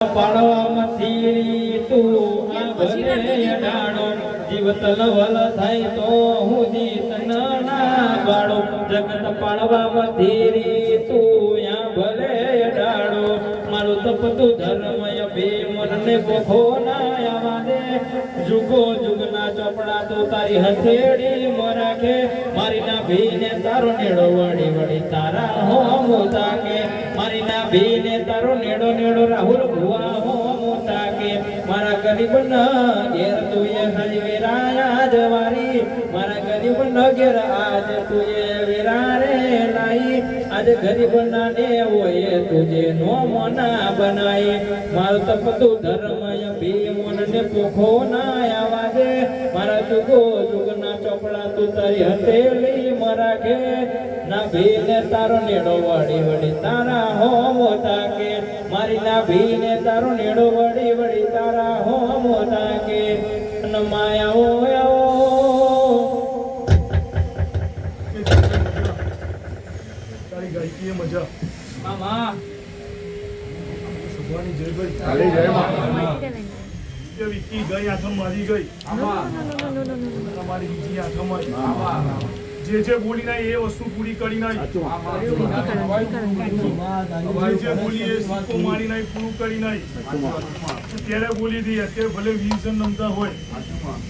પાડવામાંથી તું આ ભલે અડાડો જીવતલ વલ થાય તો હું જીત ના બાળો જગત પાડવામાંથી તું આ ભલે અડાડો મારું તપતું ધર્મય બે મનને પોખો ના આવા દે જુગો જુગના ચોપડા તું તારી હથેળી મરાખે મારી ના ભીને તારો નેડો વળી વળી તારા હો મોતા કે મારી ના ભીને તારો નેડો નેડો રાહુલ ભુવા હો મોતા કે મારા ગરીબ ન ઘેર તુએ હજી વેરાયા જવારી મારા ગરીબ ન ઘેર આજ તુએ વેરા રે લાઈ આજ ગરીબ ના દેવોએ તુજે નો મના બનાઈ મારું તપતું ધર્મય ભી મનને પોખો ના આવા દે મારા જુગો જુગના ચોપડા તું તારી હથેળી મરાખે ના ભીને તારો નેડો વળી વળી તારા હો મોટા કે મારી ના ભીને તારો નેડો વળી વળી તારા હો મોટા કે માયા તારી ગાયકી મજા મામા સુભાની જય ભાઈ તારી જય મામા કે વિકી ગઈ આથમ મારી ગઈ તમારી બીજી આથમ મારી જે બોલી ના એ વસ્તુ પૂરી કરી નાઈ જે બોલી એ સિક્કો મારી નાઈ પૂરું કરી નાઈ ત્યારે બોલી હતી અત્યારે ભલે 20 જણ નમતા હોય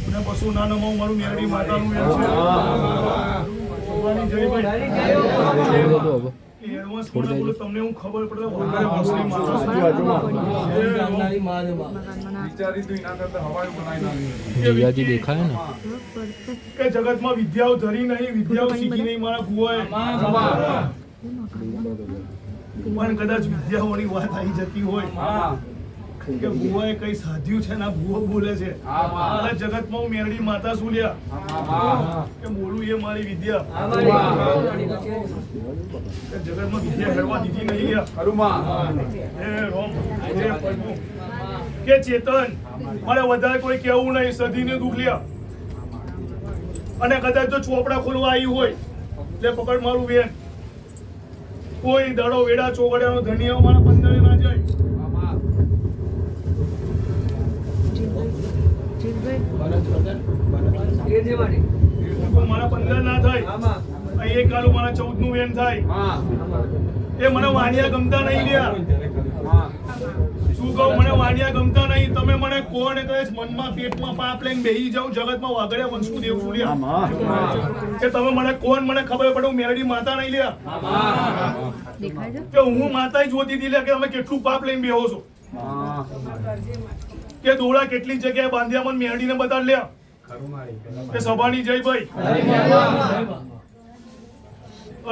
અને બસો ના નમાવું મારું મેરડી માતાનું એમ છે સુભાની જય ભાઈ એડવાન્સ બોલો તમને હું ખબર પડે વગરે મુસ્લિમ વિચારી તો ઇના કરતા હવાઈ બનાવી નાખી જીયાજી દેખાય ને કે જગતમાં વિદ્યાઓ ધરી નહીં વિદ્યાઓ શીખી નહીં મારા ભુવાએ પણ કદાચ વિદ્યાઓની વાત આવી જતી હોય કે ભુવાએ કઈ સાધ્યું છે ના ભુવો બોલે છે આ જગતમાં હું મેરડી માતા શું લ્યા કે બોલું એ મારી વિદ્યા જગતમાં વિદ્યા હેરવા દીધી નહીં લ્યા કે ચેતન મારે વધારે કોઈ કેવું નહીં સધીને દુઃખ લ્યા અને કદાચ જો ચોપડા ખોલવા આવી હોય એટલે પકડ મારું બેન કોઈ દડો વેડા ચોગડિયાનો ધનિયા મારા 15 ના જાય મારા 15 ના થાય એક ગાલું મારા 14 નું વેન થાય એ મને વાણિયા ગમતા નહીં લ્યા શું કહું મને વાણિયા ગમતા નહીં તમે મને કોણ કદાચ મનમાં પેટમાં પાપ લઈને બેહી જાવ જગતમાં વાગડ્યા વંશુ દેવ છું લ્યા કે તમે મને કોણ મને ખબર પડે હું મેરડી માતા નહીં લ્યા કે હું માતા જોતી હતી લ્યા કે તમે કેટલું પાપ લઈને બેહો છો કે દોડા કેટલી જગ્યાએ બાંધ્યા મને મેરડીને બતાડ લ્યા કે સભાની જય ભાઈ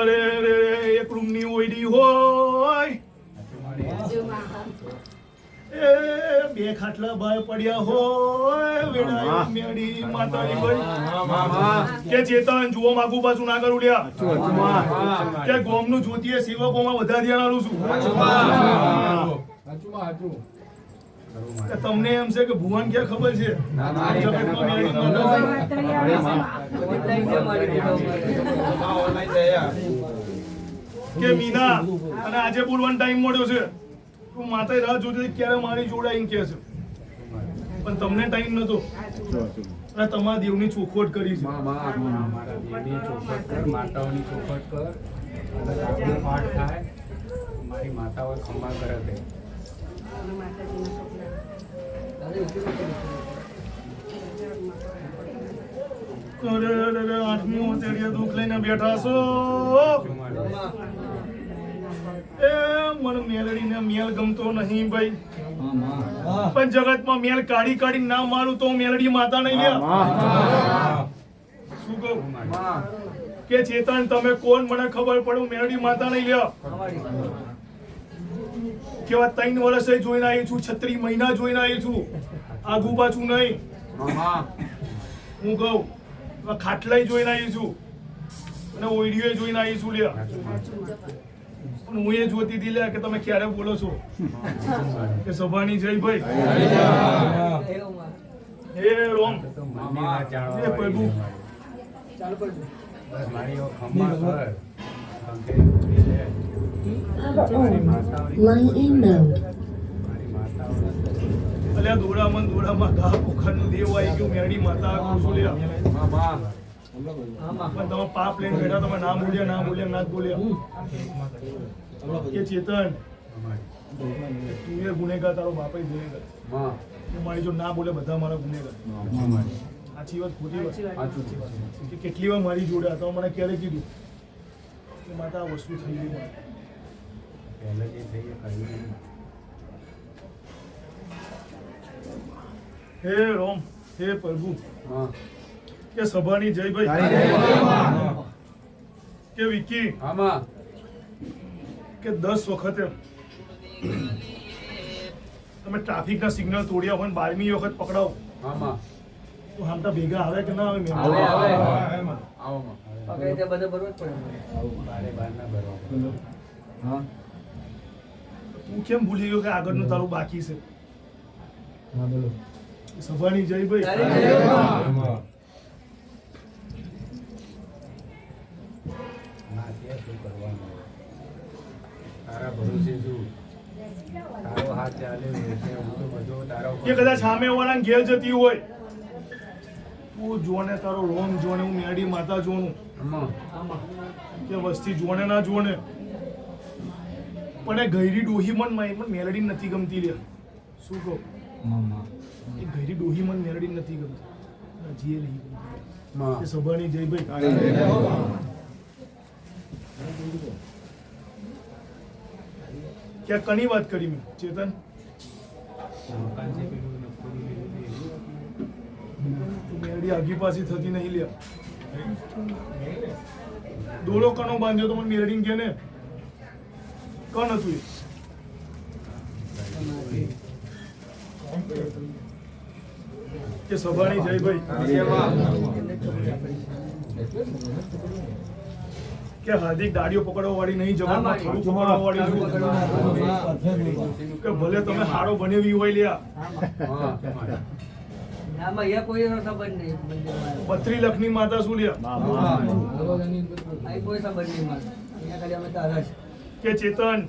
અરે એક રૂમની ઓયડી હોય એ બે ખાટલા બહાર પડ્યા હોય વેડા મેરડી માતાની ભાઈ કે ચેતન જુઓ માગુ પાછું ના કરું લ્યા કે ગોમનું જ્યોતિએ સેવકોમાં વધારે ધ્યાન આલું છું તમને એમ છે કે ભુવન ક્યાં ખબર છે કે મીના અને આજે બોલવાનો ટાઈમ મળ્યો છે તું માતા રાહ જોતી ક્યારે મારી જોડાઈ કે છે પણ તમને ટાઈમ નતો અને તમારા દેવની ચોખવટ કરી છે માતાઓની ચોખવટ કર પાઠ થાય મારી માતાઓ ખંભા કરે છે આઠમી ઓતેડીએ દુઃખ લઈને બેઠા છો એ મને મેલડીને મેલ ગમતો નહીં ભાઈ પણ જગતમાં મેલ કાઢી કાઢી ના મારું તો મેલડી માતા નહીં લ્યા શું કહું કે ચેતન તમે કોણ મને ખબર પડું મેલડી માતા નહીં લ્યા કેવા 3 વર્ષે જોઈને આવી છું 36 મહિના જોઈને આવી છું આગુ પાછું નહીં હું કહું ખાટલાઈ જોઈને આવી છું અને ઓઈડીઓ જોઈને આવી છું લ્યા પણ હું એ જોતી હતી લ્યા કે તમે ક્યારે બોલો છો કે સભાની જય ભાઈ હે રોમ હે પ્રભુ મારી ખંભા કર Line in mode. મારી માતાઓ દોડામાં ઘા પોખરનું દેવ આવી ગયું મેરડી માતા કુસુલિયા પણ તમે પાપ લઈને બેઠા તમે ના બોલ્યા ના જ બોલ્યા કે ચેતન તું એ ગુનેગાર તારો બાપે ગુનેગાર કે મારી જો ના બોલે બધા મારા ગુનેગાર સાચી વાત ખોટી વાત કે કેટલી વાર મારી જોડે હતા મને ક્યારે કીધું કે માતા આ વસ્તુ થઈ ગઈ હે રોમ હે પ્રભુ કે સભાની જય ભાઈ કે વિકી કે 10 વખતે તમે ટ્રાફિકના સિગ્નલ તોડ્યા હોય 12મી વખત પકડાવ તો હામટા ભેગા આવે કે ના આવે તું કેમ ભૂલી ગયો કે આગળનું તારું બાકી છે સભાની જય ભાઈ તારા ભરોસે છું તારો હાથ ચાલે છે હું તો બધો તારો કે કદાચ સામે વાળાને ઘેર જતી હોય તું જોને તારો રોમ જોને હું મેડી માતા જોનું કે વસ્તી જોને ના જોને પણ એ ગઈરી ડોહી મન પણ મેલડી નથી ગમતી લે શું કહું એ ગઈરી ડોહી મન મેલડી નથી ગમતી જીએ નહીં ગમતી એ સભાની જય ભાઈ ક્યાં કની વાત કરી મેં ચેતન મેરડી આગી પાછી થતી નહીં લ્યા દોડો કનો બાંધ્યો તો મને મેરડી કે ને કન હતું કે સભાની જય ભાઈ કે હાર્દિક દાડીઓ પકડવા વાળી નહીં જગતમાં થોડું પકડવા વાળી કે ભલે તમે હારો બનેવી હોય લ્યા 32 લાખની માતા શું લ્યા કે ચેતન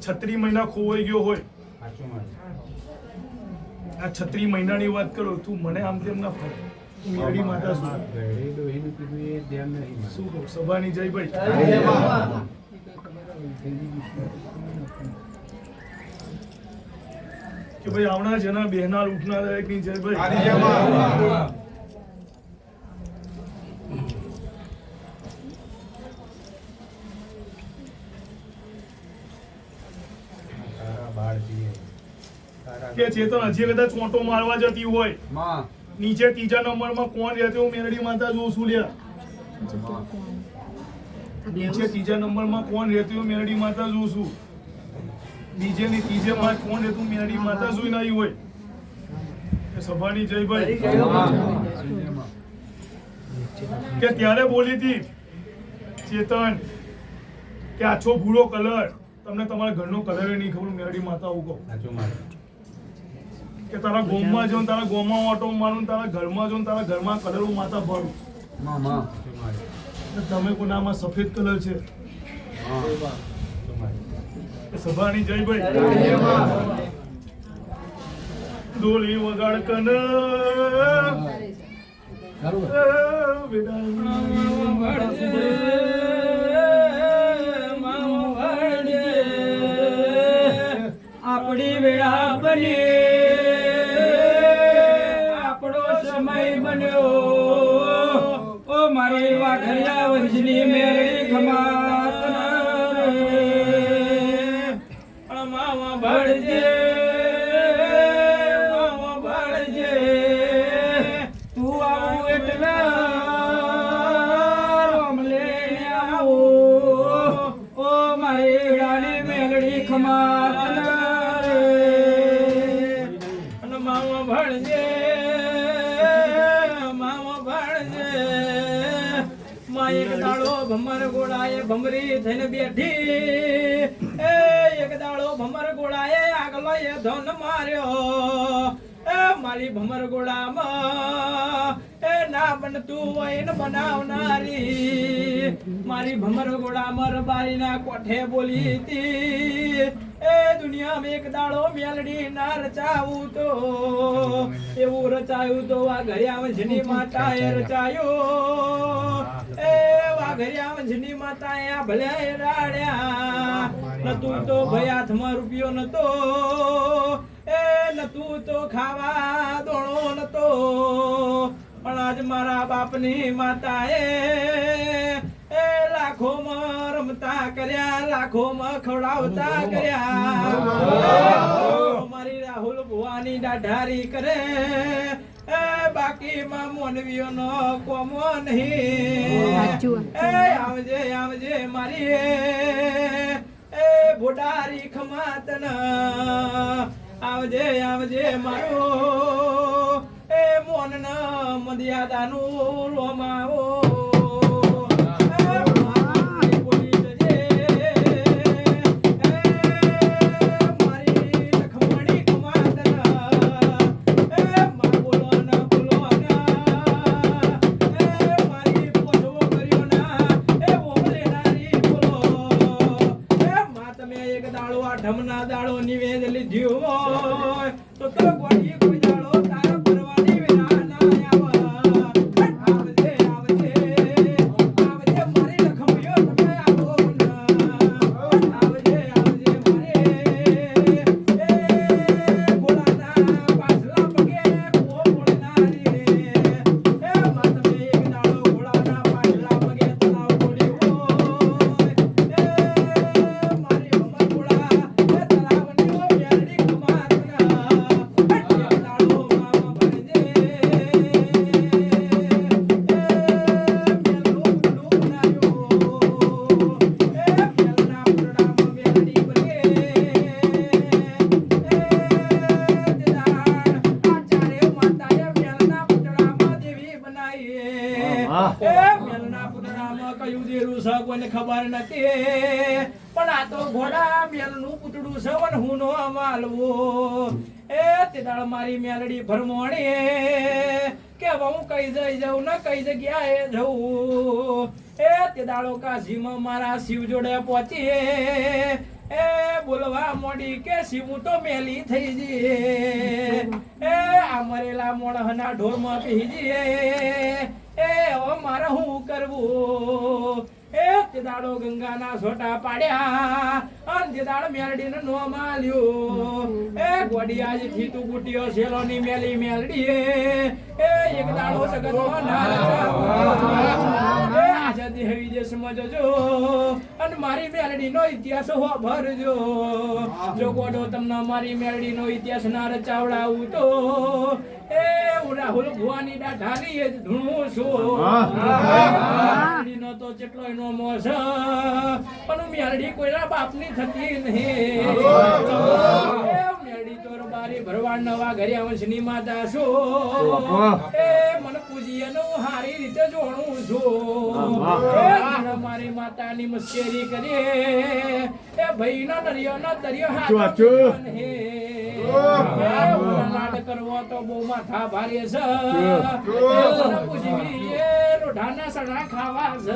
36 મહિના ખોવાઈ ગયો હોય આ 36 મહિનાની વાત કરો તું મને આમ તેમ ના ફરે મેરડી માતા શું કહું સભાની જય ભાઈ કે ભાઈ આવનાર જેના બેહનાર ઉઠનાર દરેકની જય ભાઈ કે ચેતન હજી કદાચ ચોંટો મારવા જતી હોય નીચે 3જા નંબરમાં કોણ રહેતું હું મેરડી માતા જોઉં છું લ્યા નીચે 3જા નંબરમાં કોણ રહેતું હું મેરડી માતા જોઉં છું બીજે ની 3જે માં કોણ રહેતું મેરડી માતા જોઈ નહીં હોય કે સભાની જય ભાઈ કે ત્યારે બોલી હતી ચેતન કે આછો ભૂરો કલર તમને તમારા ઘરનો કલર નહીં ખબર મેરડી માતા હું કહું કે તારા ગોમમાં જો તારા ગોમમાં ઓટો મારું તારા ઘરમાં જો તારા ઘરમાં કલર હું માતા ભરું તમે કોનામાં સફેદ કલર છે સભાની જય ભાઈ ડોલી વગાડ કન આપણી વેળા બની મારી વાઘરિયા વંશની મેરડી ખમાત માવા ભળજે તું આવું એટલે રોમ લઈને આવો ઓ મારી રાણી મેરડી ખમાત માવા ભળજે એક દાડો ભમર ગોળાએ ભમરી થઈને બેઠી એક દાડો ભમર ગોળાએ આગલો એ ધન માર્યો મારી ભમર ગોળામાં ના બનતું હોય ને બનાવનારી મારી ભમર ગોળામાં રબારીના કોઠે બોલી હતી એ દુનિયામાં એક દાડો મેલડી ના રચાવું તો એવું રચાયું તો વાઘરિયા વંશની માતાએ રચાયું એ વાઘરિયા વંશની માતાએ આ ભલે રાડ્યા નતું તો ભાઈ હાથમાં રૂપિયો નતો એ નતું તો ખાવા દોણો નતો પણ આજ મારા બાપની માતાએ એ લાખોમાં રમતા કર્યા લાખોમાં ખવડાવતા કર્યા મારી રાહુલ ભુવાની દાઢારી કરે એ બાકીમાં મોનવીઓનો કોમો નહીં એ આવજે આવજે મારી એ ભોડારી ખમાતન આવજે આવજે મારો એ મોન મર્યાદાનું રોમાવો ઢમના દાડો નિવેદ લીધ્યું હોય તો ગોળી કોઈ દાડો તારા પરવાની વિના ના આવજે આવજે આવજે મારી લખમયો તમે આવો ના આવજે આવજે મારે એ ભોળાના પાછલા પગે ઓ ભોળનારી એ મા તમે એક દાડો ભોળાના પાછલા પગે તલાવ ગોળી હોય એ મારી મમ્મા ભોળા ખબર નથી પણ આ તો ઘોડા મેલ નું પૂતળું સવન હું નો માલવું એ તે દાળ મારી મેલડી ભરમોણી કે હું કઈ જઈ જાઉં ને કઈ જગ્યાએ જઉં એ તે દાડો કાશીમાં મારા શિવ જોડે પહોંચી એ બોલવા મોડી કે શિવ તો મેલી થઈ જઈએ એ આ મરેલા મોણહના ઢોરમાં પી જઈએ એ હવે મારે હું કરવું એ તે દાડો ગંગાના સોટા પાડ્યા અને તે દાડો મેલડીને નો માલ્યો એ ગોડી આજ થી તું ગુટીઓ શેલોની મેલી મેલડી એ એક દાડો જગતમાં ના એ આઝાદી હવી જે સમજજો અને મારી મેલડી નો ઇતિહાસ હો ભરજો જો ગોડો તમને મારી મેલડી નો ઇતિહાસ ના રચાવડાવું તો એ રાહુલ ભુવાની દાઢાની જ ધૂણું છું નો તો જેટલો એનો મોસ પણ મેલડી કોઈના બાપની થતી નહીં મેલડી તો બારી ભરવાડ નવા ઘરે વંશની માતા છો એ મન પૂજીએ નું હારી રીતે જોણું છું મારી માતાની મસ્કરી કરીએ એ ભાઈ નો દરિયો નો દરિયો હાથ લાડ કરવો તો બહુ માથા ભારે છે પૂજી રોઢાના સણા ખાવા છે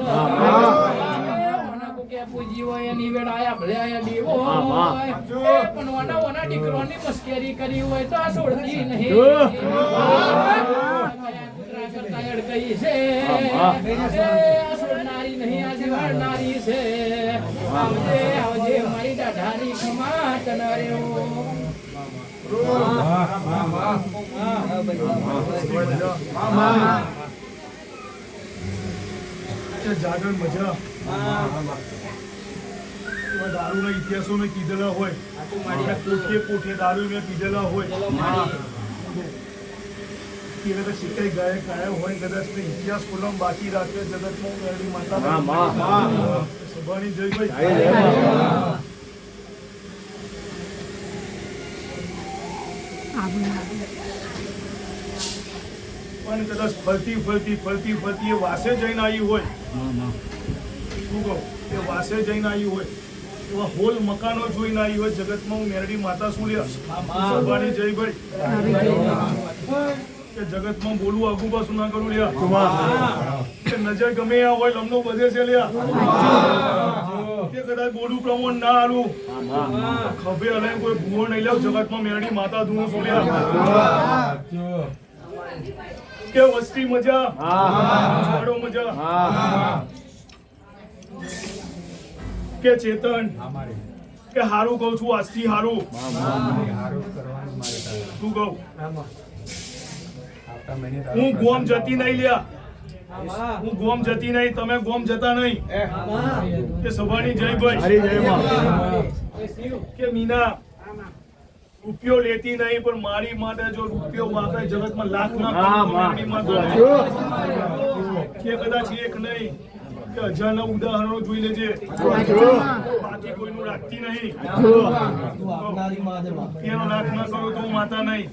કે પૂજી હોય એની વેળાયા ભળ્યા દીવો પણ ઓના દીકરોની મસ્કરી કરી હોય તો આ છોડતી નહીં કરતા અડકઈ છે આ છોડનારી નહીં આ જીવાડનારી છે આવજે આવજે મારી દાઢારી ખમા તનર્યો જાગરણ મજા દારૂના ઇતિહાસો ને કીધેલા હોય પોઠે પોઠે દારૂ ને પીધેલા હોય શીખાઈ ગયા હોય કદાચ ઇતિહાસ ખુલ્લામાં બાકી રાખે જગતમાં મેરડી માતા સભાની જય ભાઈ પણ કદાચ ફરતી ફરતી ફરતી ફરતી એ વાસે જઈને આવી હોય શું કહું એ વાસે જઈને આવી હોય એવા હોલ મકાનો જોઈને આવી હોય જગતમાં હું મેરડી માતા શું લ્યા સભાની જય ભાઈ કે જગતમાં બોલવું આગુ પાછું ના કરું લ્યા કે નજર ગમે આ હોય લમનો બધે છે લ્યા કે કદાચ બોલું પ્રમાણ ના આલું ખભે હલાય કોઈ ભૂવો નહીં લેવ જગતમાં મેરડી માતા ધૂણું છું લ્યા કે વસ્તી મજા છોડો મજા કે ચેતન કે હારું કહું છું આજથી હારું શું કહું હું ગોમ જતી નહીં લ્યા હું ગોમ જતી નહીં તમે ગોમ જતા નહીં કે સભાની જય ભાઈ કે મીના રૂપિયો લેતી નહીં પણ મારી માટે જો રૂપિયો વાપરે જગતમાં લાખ કે કદાચ એક નહીં કે હજારના ઉદાહરણો જોઈ લેજે બાકી કોઈનું રાખતી નહીં એનો લાખ ના કરો તો માતા નહીં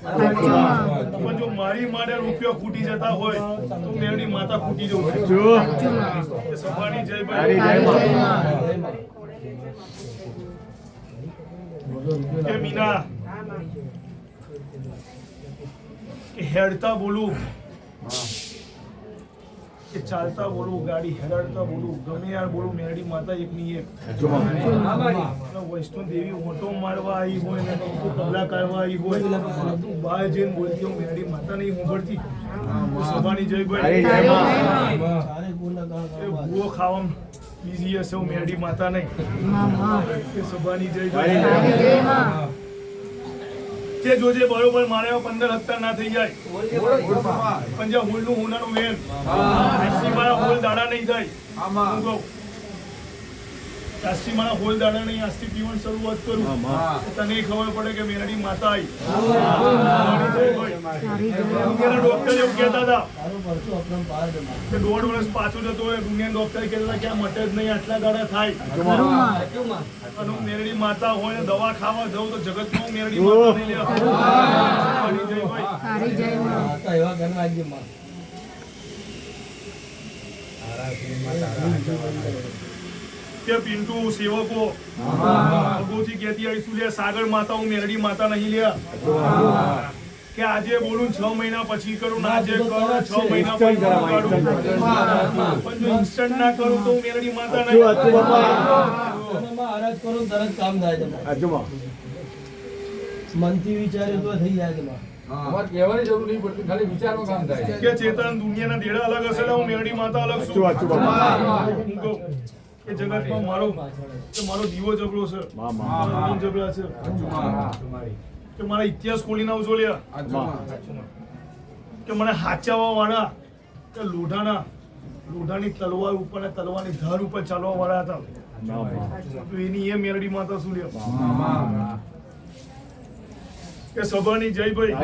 પણ જો મારી માટે રૂપિયો ખૂટી જતા હોય તો મેળની માતા ખૂટી જવું સભાની જય ભાઈ કે મીના કે હેડતા બોલું કે ચાલતા બોલું ગાડી હેડાડતા બોલું ગમે યાર બોલું મેરડી માતા એકની એક વૈષ્ણવ દેવી ઓટો મારવા આવી હોય ને કપડા કાઢવા આવી હોય તું બહાર જઈને બોલતી હું મેરડી માતા નહીં સાંભળતી સભાની જય ભાઈ ભૂવો ખાવા બીજી હશે હું મેરડી માતા નહીં સભાની જય ભાઈ કે જોજે બરોબર મારે 15 હપ્તા ના થઈ જાય પણ જે હોલ નું હોનાનું વેન આજથી મારા હોલ દાડા નહીં થાય હું કહું આજથી મારા હોલ દાડા નહીં આજથી પીવન શરૂઆત કરું તને ખબર પડે કે મેરડી માતા આવી ડોક્ટર એવું કહેતા હતા કે 1.5 વર્ષ પાછું જતો હોય દુનિયા ડોક્ટર કહેતા હતા કે આ મટે જ નહીં આટલા દાડા થાય અને હું મેરડી માતા હોય ને દવા ખાવા જાઉં તો જગતમાં હું મેરડી માતા નહીં કે પિન્ટુ સેવકો અગોથી કહેતી આવીશું લે સાગર માતા હું મેરડી માતા નહીં લ્યા કે આજે બોલું 6 મહિના પછી કરું આજે કરું 6 મહિના પછી કરું પણ જો ઇન્સ્ટન્ટ ના કરું તો હું મેરડી માતા નહીં આરાજ કરો તરત કામ થાય તમારે મનથી વિચારે તો થઈ જાય તમારે કહેવાની જરૂર નહીં પડતી ખાલી વિચારનું કામ થાય કે ચેતન દુનિયાના દેડા અલગ હશે ને હું મેરડી માતા અલગ છું કે જગતમાં મારો દીવો જબરો છે જબરા છે કે મારા ઇતિહાસ ખોલીને આવજો લ્યા કે મને હાચાવા વાળા કે લોઢાની તલવાર ઉપર ને તલવારની ધાર ઉપર ચાલવા વાળા હતા તો એની એ મેરડી માતા શું લ્યા કે સભાની જય ભાઈ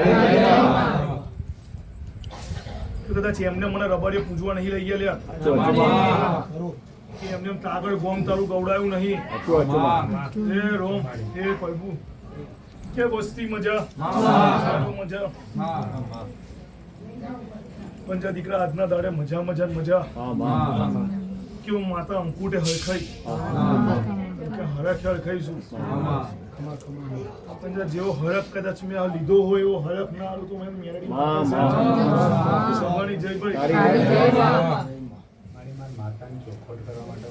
કદાચ એમને મને રબારીએ પૂજવા નહીં લઈ ગયા લ્યા કે એમને કાગળ ગોમ તારું ગવડાયું નહીં હે રોમ હે પ્રભુ કે વસ્તી મજા મજા પંજા દીકરા આજના દાડે મજા કે હું માતા અંકુટે હરખાઈ કે હરખ હરખાઈશું પંજા જેવો હરખ કદાચ મેં આ લીધો હોય એવો હરખ ના આલું તો મેં મેરડી સભાની જય ભાઈ માતાની ચોખવટ કરવા માટે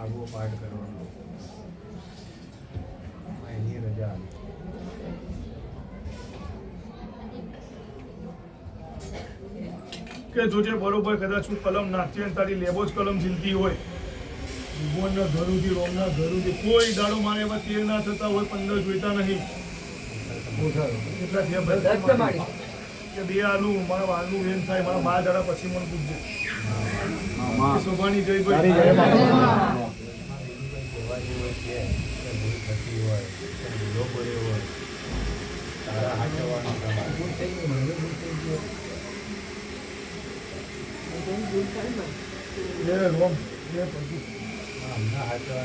આગવો પાઠ કરવાનો એની રજા કે જોજે બરોબર કદાચ હું કલમ નાખતી અને તારી લેબો જ કલમ ઝીલતી હોય ભગવાનના ઘરુથી રોમના ઘરુથી કોઈ દાડો મારે એવા તેર ના થતા હોય 15 જોઈતા નહીં કેટલા થયા ભાઈ કે 2 આલુ મારા વાલનું વેન થાય મારા 12 દાડા પછી મને પૂછજે શોભાની જય ભાઈ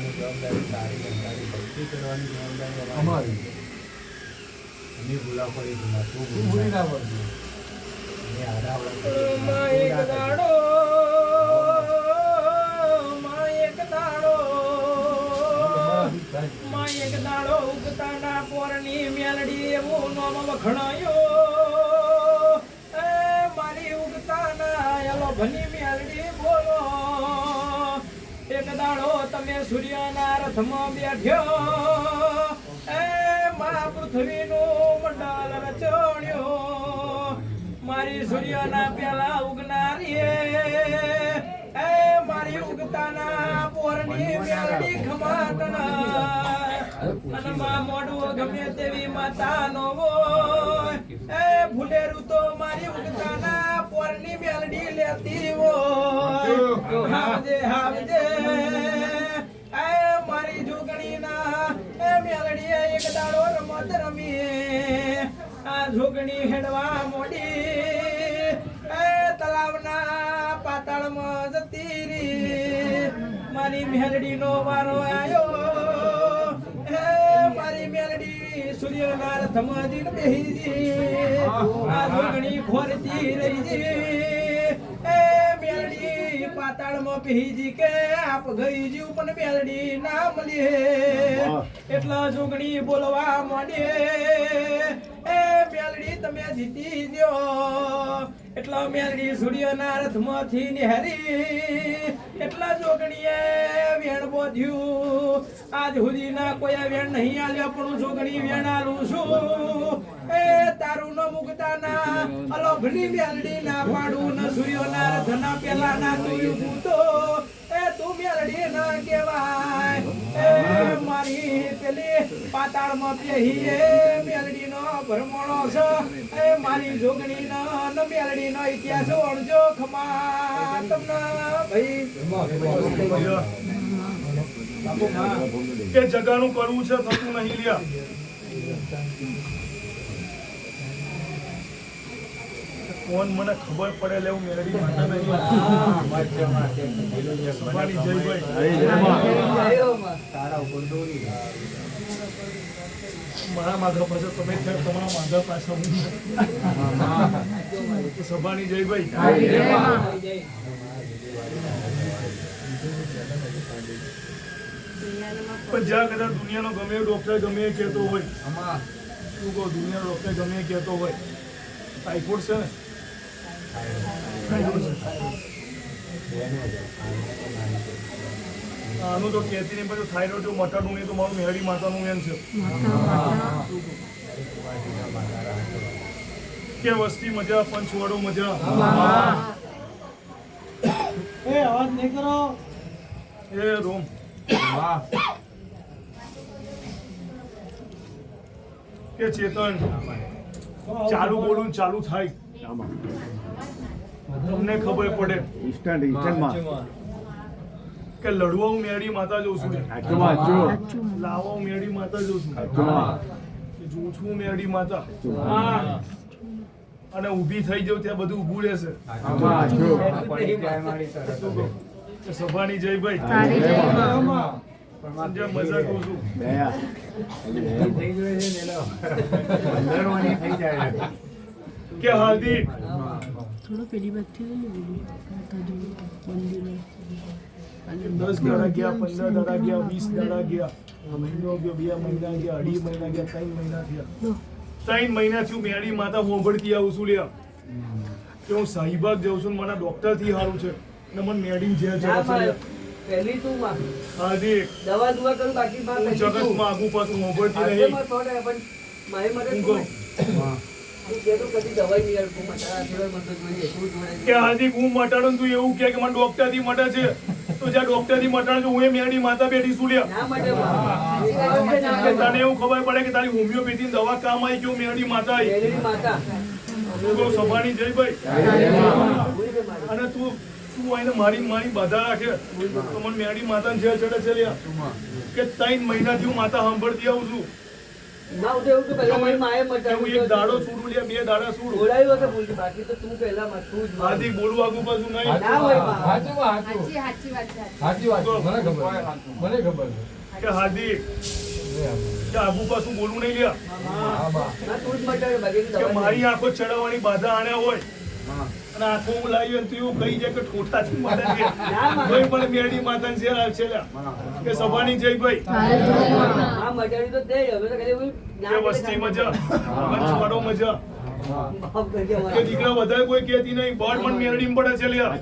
જવાબદારી તારી બંધારી ભક્તિ કરવાની જવાબદારી અમારી એની ભૂલા પડી તું ભૂલી ના પડતી એક દાડો ઉગતાના પોરની મેલડી એવું નામ વખણાયો સૂર્યના રથમાં બેઠ્યો એ મા પૃથ્વીનું મંડળ રચણ્યો મારી સૂર્યના પેલા ઉગનારી એ મારી ઉગતાના પોરની મેલડી ખમાટના અને માં મોઢું ગમે તેવી માતાનો હોય એ ભૂલેરું તો મારી ઉગતાના પોરની મેલડી લેતી હોય હાવજે હાવજે એ મારી જોગણીના એ મેલડીએ એક દાડો રમત રમી આ જોગણી હેડવા મોડી એ તળાવના પાતાળમાં જતી રી મારી મેલડીનો વારો આયો હે મારી મેલડી સૂર્યના રથમાં જીન બેહીજી આ જોગણી ખોરતી રહીજી એ મેલડી પાતાળમાં બેહીજી કે આપ ગઈ જીવ પણ મેલડી ના મળી એટલા જોગણી બોલવા માંડે એ મેલડી તમે જીતી ગયો એટલા મેલડી સૂર્યના રથમાંથી નિહારી એટલા જોગણીએ વેણ બોધ્યું આજ સુધીના કોઈ વેણ નહીં આલ્યા પણ જોગણી વેણ આલું છું એ તારું ન મુકતાના અલોભની મેલડી ના પાડું ન સૂર્યના રથના પેલા ના તું તો એ તું મેલડી ના કહેવાય એ મારી પેલી પાતાળમાં પેહી એ મેલડી નો ભરમણો છે એ મારી જોગણી નો મેલડી નો ઇતિહાસ ઓળજો ખમા તમને ભાઈ કે જગાનું કરવું છે થતું નહીં લ્યા કોણ મને ખબર પડે લેવું મેલડી માતા નહીં સભાની જયભાઈ મારા માધવ પાસે તમે થયા તમારા માધવ પાસે હું સભાની જયભાઈ પણ જ્યાં કદાચ દુનિયાનો ગમે એ ડોક્ટર ગમે એ કહેતો હોય શું કહો દુનિયાનો ડોક્ટર ગમે એ કહેતો હોય ટાઇફોઇડ છે ને આનું તો કહેતી નહીં પછી થાઇરોઇડ જો મટાડું નહીં તો મારું મેરડી માતાનું વેન છે કે વસ્તી મજા પંચવાડો મજા એ અવાજ નહીં કરો એ રોમ કે ચેતન ચાલુ બોલું ચાલુ થાય તમને ખબર પડે કે લડવા હું મેરડી માતા જોઉં છું લાવવા હું મેરડી માતા જોઉં છું જોઉં છું મેરડી માતા અને ઊભી થઈ જાઉં ત્યાં બધું ઊભું રહેશે સભાની જયભાઈ મજા કહું છું કે હાર્દિક થોડો પેલી બાજુ 10 દાડા ગયા 15 દાડા ગયા 20 દાડા ગયા મહિનો ગયો 2 મહિના ગયા 2.5 મહિના ગયા 3 મહિના થયા 3 મહિનાથી હું મેરડી માતા હોંભળતી આવું છું લ્યા કે હું સાહીબાગ જાઉં છું મને ડોક્ટર થી સારું છે ને મને મેરડી જે છે પહેલી તું માં હાર્દિક દવા દુવા કરું બાકી માં હું જગતમાં આગુ પાછું હોંભળતી નહીં પણ મારી મદદ તું કે તો કદી દવાઈ નહીં યાર તું મટા આશીર્વાદ મત જોઈએ તું જોડે કે હાર્દિક હું મટાડું તું એવું કે મને ડોક્ટર થી મટે છે તો જ્યાં ડોક્ટર થી મટાડું છું હું એ મેરડી માતા બેઠી છું લ્યા ના માટે કે તને એવું ખબર પડે કે તારી હોમિયોપેથી દવા કામ આવી ગયો મેરડી માતા આવી પહેલી માતા સભાની જયભાઈ અને તું આઈને મારી બાધા રાખે તો મને મેરડી માતાને જે ચડે છે લ્યા કે 3 મહિનાથી હું માતા સાંભળતી આવું છું ના ઉઠે એવું તો પહેલા મારી માએ કે હું એક દાડો છોડું લ્યા 2 દાડા છોડું બોલાયું હશે ભૂલથી બાકી તો તું પહેલા માં તું જ હાર્દિક બોલવું આગુ પાછું નહીં ના હોય માં સાચી વાત મને ખબર કે હાર્દિક કે આગુ પાછું બોલવું નહીં લ્યા ના તું જ મટાડે બાકી કે દવા મારી આંખો ચડાવવાની બાધા આને હોય અને આંખો હું લાવી તો એવું કહી જાય કે ઠોઠાથી મારે કોઈ પણ મેરડી માતાને શેર આવશે કે સભાની જયભાઈ હા મટાડી તો દે હવે તો કદી કે વસ્તી મજા પંચવાડો મજા કે દીકરા વધારે કોઈ કહેતી નહીં બળ પણ મેરડી પડે છે લ્યા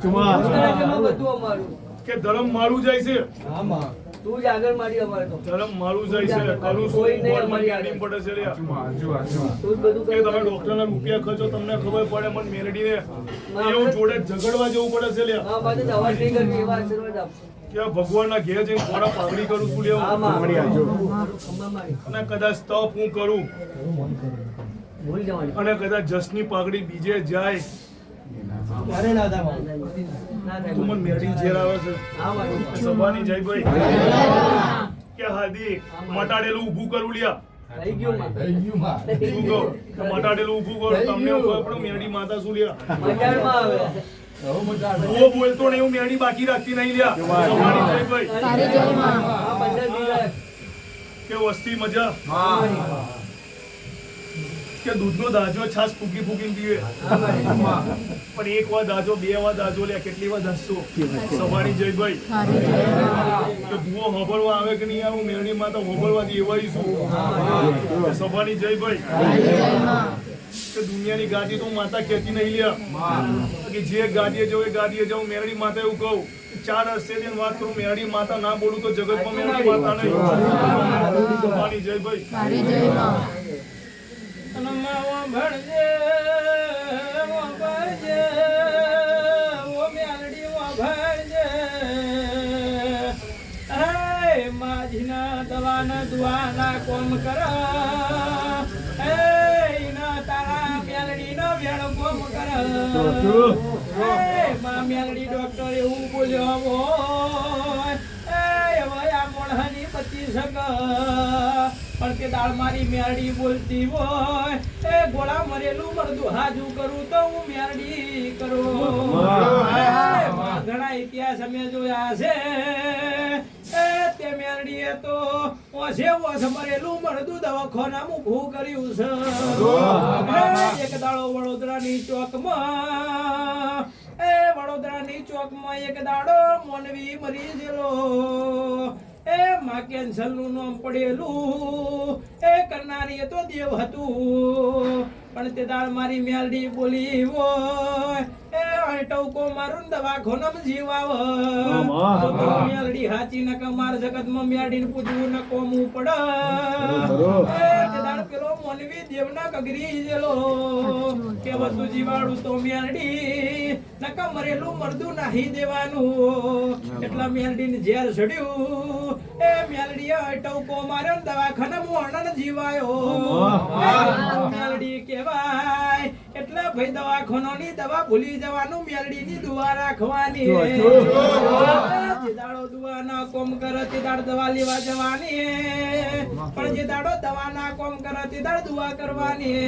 બધું અમારું કે ધર્મ મારું જાય છે તું જ આગળ મારી અમારે તો ધર્મ મારું જાય છે કરું કોઈ છું નહીં ગોળમાં અમારી મેરડી પડે છે લ્યા. તું જ બધું કે કરું. તમે ડોક્ટરના રૂપિયા ખર્ચો તમને ખબર પડે મને મેરડીને એવું જોડે ઝઘડવા જવું પડે છે લ્યા. હા મારે દવા નહીં કરવી એવા આશીર્વાદ આપો. કે આ ભગવાનના ઘેર જઈને થોડા પાઘડી કરું છું હા લેવું માં ખમ્મા મારી અને કદાચ તપ હું કરું ભૂલી જવાની અને કદાચ જસની પાઘડી બીજે જાય અરે દાદા ના થાય તો મને મેરડી ઝેર આવે છે. હા મારી સભાની જય ભાઈ કે હાદી મટાડેલું ઊભું કરું લ્યા. થઈ ગયું માં શું કહું કે મટાડેલું ઊભું કરું તમને એવું ખબર પડે મેરડી માતા શું લ્યા. મજાડમાં આવે હું બોલતો નહીં હું મેરડી બાકી રાખતી નહીં લ્યા. સભાની જય ભાઈ હા બંદર બીજા કે વસ્તી મજા કે દૂધનો દાજો છાસ ફૂકી ફૂકીને પીવે પણ એક વાર દાજો બે વાર દાજો લે કેટલી વાર દાસશો. સભાની જય ભાઈ કે ભૂવો હોબળવા આવે કે નહીં આવે હું મેરડી માતા હોબળવાથી એવાય છું. કે સભાની જય ભાઈ કે દુનિયાની ગાદી તો હું માતા કહેતી નહીં લ્યા કે જે ગાદીએ જાઉં એ ગાદીએ જાઉં મેરડી માતા એવું કહું ચાર હસ્તે જઈને વાત કરું મેરડી માતા ના બોલું તો જગતમાં મેરડી માતા નહીં. સભાની જય ભાઈ માવો ભણજે વો ભણજે વો મેલડી વો ભણજે હે માજીના દવાના દુઆના કોમ કર હે ઈના તારા મેલડીનો વેણ કોમ કર હે મા મેલડી ડોક્ટર એવું બોલ્યો હોય એ વયા મોણહાની બચી સક પણ કે દાળ મારી મેરડી બોલતી હોય એ ગોળા મરેલું મરદું હાજુ કરું તો હું મેરડી કરું. ઘણા ઇતિહાસ અમે જોયા છે એ તે મેરડીએ તો ઓછે ઓછ મરેલું મરદું દવાખાનામાં ઊભું કર્યું છે. એક દાડો વડોદરાની ચોકમાં વડોદરાની ચોકમાં એક દાડો મોનવી મરી ગયેલો એ માં કેન્સર નું નામ પડેલું એ કરનારી એ તો દેવ હતું પણ તે દાળ મારી મેલડી બોલી હોય એ ટવકો મારું દવાખાનામાં જીવાવ તો મેલડી હાચી ન કમાર જગતમાં મેલડીને પૂજવું ન કોમવું પડે એ તે દાળ પેલો મોનવી દેવના કગરી જેલો કે બધું જીવાડું તો મેલડી નકા મરેલું મરદું નાહી દેવાનું એટલા મેલડીને ઝેર ચડ્યું એ મેલડી ટવકો માર્યો દવાખાનામાં અણન જીવાયો મેલડી કહેવાય એટલે ભાઈ દવાખાનાની દવા ભૂલી જવાનું મેલડીની દુઆ રાખવાની જે દાડો દુઆ ના કોમ કરે તે દાડ દવા લેવા જવાની પણ જે દાડો દવા ના કોમ કરે તે દાડ દુઆ કરવાની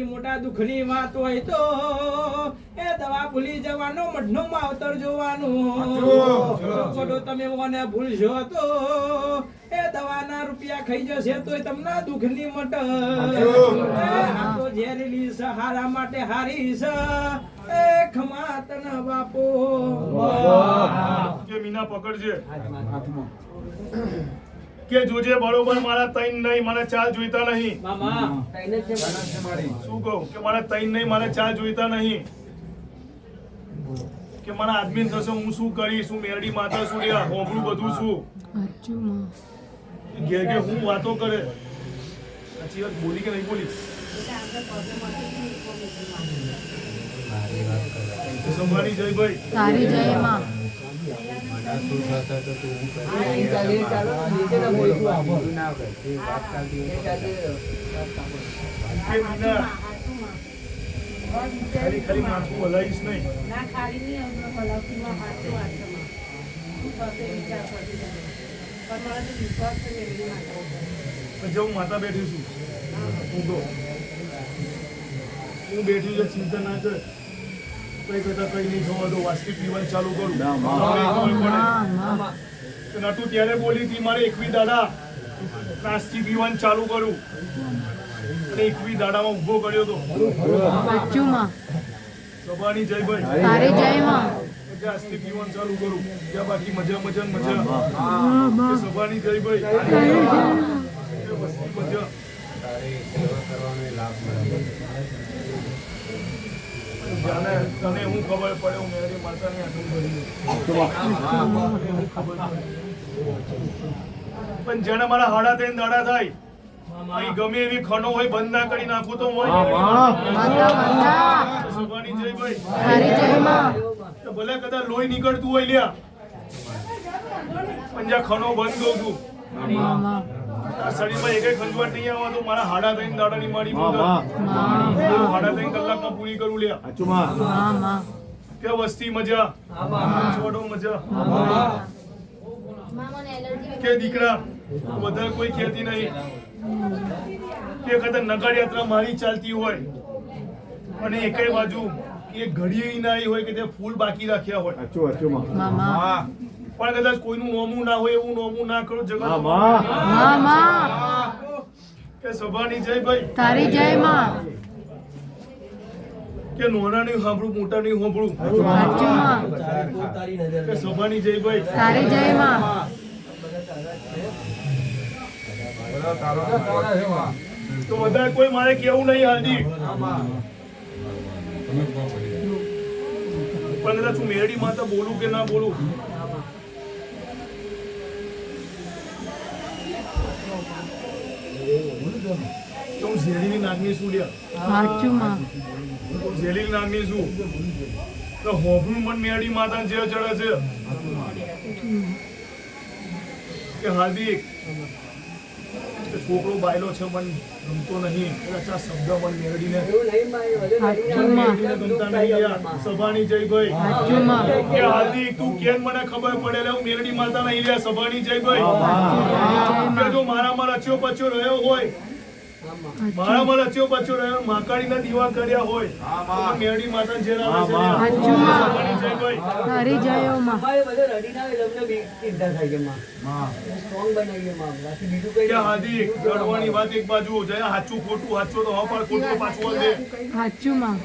મોટા દુઃખની વાત હોય તો એ દવા ભૂલી જવાનો મઢનો માવતર જોવાનું તમે મને ભૂલશો તો એ દવાના રૂપિયા ખાઈ જશે તો તમને દુઃખની મટ આ તો ઝેરીલી સહારા માટે હારી છે એ ખમા તને બાપો કે મીના પકડજે કે જોજે બરોબર મારા તૈન નહીં મને ચાલ જોઈતા નહીં. મામા તઈને છે શું કહું કે મારા તૈન નહીં મને ચાલ જોઈતા નહીં કે મારા આદમી થશે હું શું કરીશ હું મેરડી માતા શું લ્યા હોબળું બધું છું ઘેર ઘેર હું વાતો કરે સાચી વાત બોલી કે નહીં બોલી સંભાળી જય ભાઈ તારી જય માં કે મીના ખાલી ખાલી માથું હલાવીશ નહીં હું માતા બેઠી છું હું બેઠી છું ચિંતા ના કર કઈ કરતા કઈ નહીં થવા દો વાસ્તી પીવાનું ચાલુ કરું નટુ ત્યારે બોલી હતી મારે 21 દાડા નાસ્તી પીવાનું ચાલુ કરું અને 21 દાડામાં ઊભો કર્યો તો સભાની જય ભાઈ તારી જય માં નાસ્તી પીવાનું ચાલુ કરું ત્યાં બાકી મજા મજા મજા સભાની જય ભાઈ મજા જાણે તને હું ખબર પડે હું મેરી માતાની આટલું ભરી પણ જેને મારા હાડા થઈને દાડા થાય અહીં ગમે એવી ખનો હોય બંધ ના કરી નાખું તો હોય સભાની જય ભાઈ તો ભલે કદાચ લોહી નીકળતું હોય લ્યા પણ જ્યાં ખનો બંધ દઉં છું આ શરીરમાં એકે ખંજવાટ નહીં આવવા તો મારા હાડા થઈને દાડાની મારી હાડા થઈને કલાકમાં પૂરી કરું લ્યા કે વસ્તી મજા છોડો મજા કે દીકરા વધારે કોઈ ખેતી નહીં કે કદાચ નગર યાત્રા મારી ચાલતી હોય અને એકેય બાજુ એક ઘડી ના આવી હોય કે તે ફૂલ બાકી રાખ્યા હોય પણ કદાચ કોઈનું નોમું ના હોય એવું નોમું ના કરો જગત કે સભાની જય ભાઈ તારી જય માં કે નોના નહીં સાંભળું મોટા નહીં સાંભળું તારી નજર કે સભાની જય ભાઈ તારી જય માં તો વધારે કોઈ મારે કેવું નહીં હાલતી પણ કદાચ હું મેરડી માતા બોલું કે ના બોલું તો હું ઝેરીની નાગની શું લ્યા સાચું માં ઝેરીની નાગની શું તો હોભળું મન મેરડી માતા જે ચડે છે કે હાર્દિક છોકરો બાયલો છે મન ગમતો નહીં આ શબ્દ મન મેળડીને ગમતા નહીં સભાની જય ભાઈ કે હાર્દિક તું કેમ મને ખબર પડે હું મેરડી માતા નહીં રહ્યા સભાની જય ભાઈ કે જો મારામાં રચ્યો પચ્યો રહ્યો હોય મારામાં રચ્યો પચ્યો રહ્યો માકાડીના દીવા કર્યા હોય મેરડી માતા જે સભાની જય ભાઈ તારી જય માં કે હાર્દિક લડવાની વાત એક બાજુ જયા સાચું ખોટું સાચું તો હા પણ ખોટું પાછું દે સાચું માં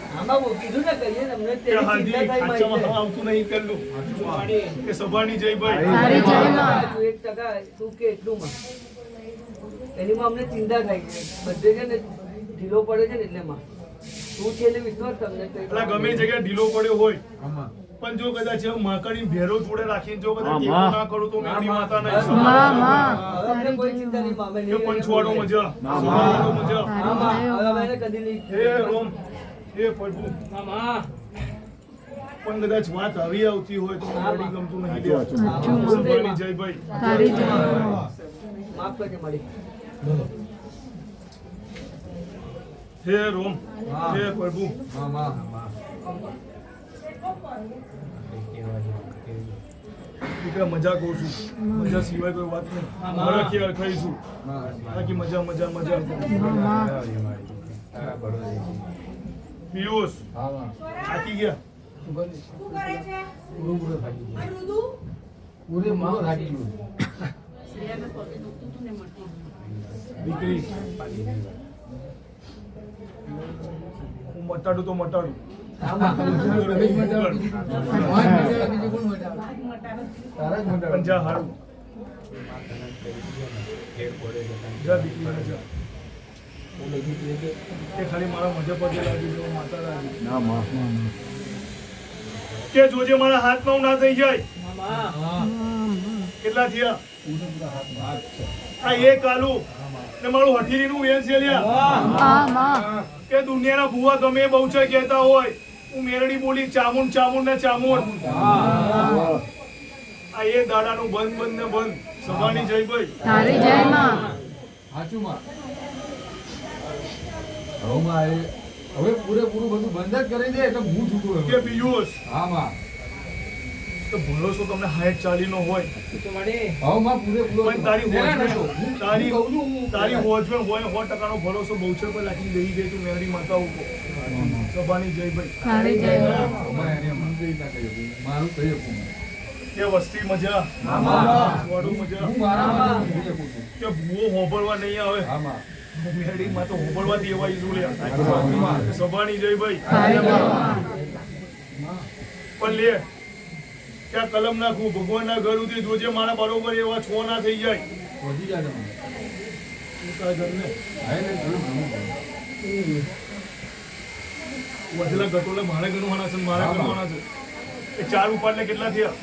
કે હાર્દિક સાચામાં આવતું નહીં પેલું કે સભાની જય ભાઈ તારી જય માં એનીમાં અમને ચિંતા થાય છે બધે છે ને ઢીલો પડે છે ને એટલે માં તું છે એટલે વિશ્વાસ તમને એટલે ગમે જગ્યાએ ઢીલો પડ્યો હોય પણ જો કદાચ માકડી ભેરો જોડે રાખીને જો કદાચ ટેકો ના કરું તો મેરડી માતા નહીં અમને કોઈ ચિંતા નહીં પામે કે પંચવાડો મજા સભાનો મજા હવે કદી નહીં હે રોમ હે પ્રભુ પણ કદાચ વાત આવી આવતી હોય તો મેરડી ગમતું નહીં સભાની જય ભાઈ તારી જય માફ કરજે મારી હે રોમ હે પ્રભુ દીકરા મજા કહું છું મજા સિવાય કોઈ વાત નહીં મારા ખ્યાલ ખાઈશું બાકી મજા મજા મજા પિયુષ થાકી ગયા દીકરી હું મટાડું તો મટાડું પણ જા હારું જા દીકરી જા એ ખાલી મારા મજા પગે લાગી જો માતા લાગી કે જોજે મારા હાથમાં ના થઈ જાય કેટલા થયા આ એક આલુ ને મારું હઠીરીનું વેન છે લ્યા કે દુનિયાના ભુવા ગમે બહુ છે કહેતા હોય હું મેરડી બોલી ચામુંડ ચામુંડ ને ચામુંડ આ એ દાડાનું બંધ બંધ ને બંધ સભાની જય ભાઈ તારી જય માં સાચું માં હવે પૂરેપૂરું બધું બંધ જ કરી દે એટલે હું છૂટું કે પિયુષ હા માં તો ભરોસો તમને 60-40 નો હોય હવે માં પૂરેપૂરો પણ તારી હોજમેં હોય 100% નો ભરોસો બહુચર પર રાખીને બેહી ગઈ તું મેરડી માતા ઉપર સભાની જય ભાઈ તારી જય માં મારું કહીએ કે વસ્તી મજા વાડું મજા કે ભૂવો હોબળવા નહીં આવે મેરડી માં તો હોબળવા દેવાય લ્યા સભાની જય ભાઈ પણ લે ત્યાં કલમ નાખું ભગવાનના ઘર સુધી જોજે મારા બરોબર એવા છો ના થઈ જાય વધી જાય તારા ઘરને વધેલા ઘટોલા મારે ગણવાના છે મારે ગણવાના છે એ 4 ઉપાડને કેટલા થયા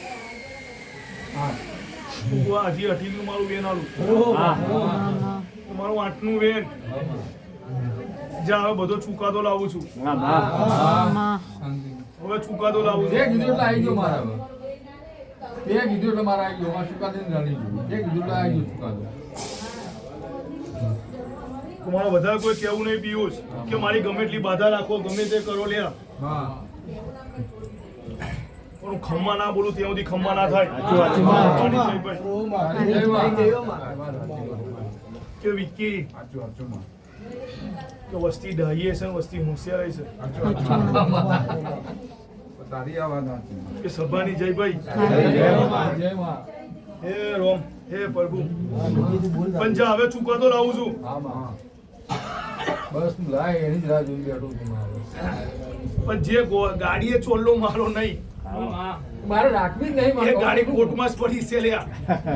હજી 18નું મારું વેન આલું મારું 8નું વેન જ્યાં હવે બધો ચુકાદો લાવું છું હવે ચુકાદો લાવું જે છું કીધું એટલે આવી ગયો મારા હવે. તે કીધું એટલે મારા આવી ગયો મારા ચુકાદો ને જાણી ગયું. જે કીધું એટલે આવી ગયો ચુકાદો. તમારે વધારે કોઈ કહેવું નહીં પિયુષ કે મારી ગમે એટલી બાધા રાખો ગમે તે કરો લ્યા હા પણ હું ખમ્મા ના બોલું ત્યાં સુધી ખમ્મા ના થાય જય માં. કે વિકી સાચું સાચું માં. કે વસ્તી ડાહીએ છે ને વસ્તી હોશિયાર છે તારી આ વાત સાચી. કે સભાની જયભાઈ જય માં. જય માં. હે રોમ હે પ્રભુ પણ જા હવે ચૂકવાતો લાવું છું હા માં. બસ તું લાય એની જ રાહ જોઈ બેઠો છું મારે. પણ જે ગાડીએ ચોલ્લો મારો નહીં મારે રાખવી જ નહીં એ મારે. ગાડી કોર્ટમાં જ પડી છે લ્યા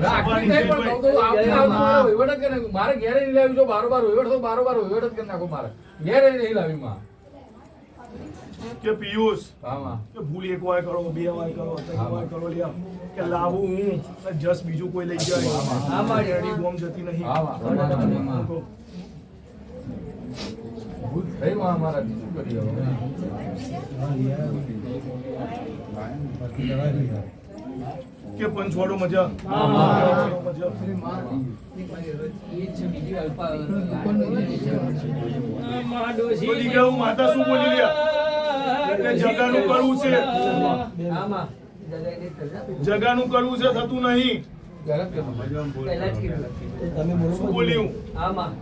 રાખવી જ નહીં પણ કહું તો આવતી આવતી મારો વહીવટ જ કરી નાખું. મારે ઘેરે નહીં લાવી જો બારોબાર વહીવટ તો બારોબાર વહીવટ જ કરી નાખું મારે. ઘેરે નહીં લાવી માં. કે પિયુષ હા માં. કે ભૂલ એક વાર કરો 2 વાર કરો 3 વાર કરો લ્યા કે લાવું હું અને જસ બીજું કોઈ લઈ જાય આમાં રેડી ગોમ જતી નહીં હા માં. ભૂલ થઈ માં અમારા બીજું કરી હવે. કે પંચવાડો મજા મજા બોલી ગયા હું માતા શું બોલી લ્યા કે જગાનું કરવું છે જગાનું કરવું છે થતું નહીં શું બોલ્યું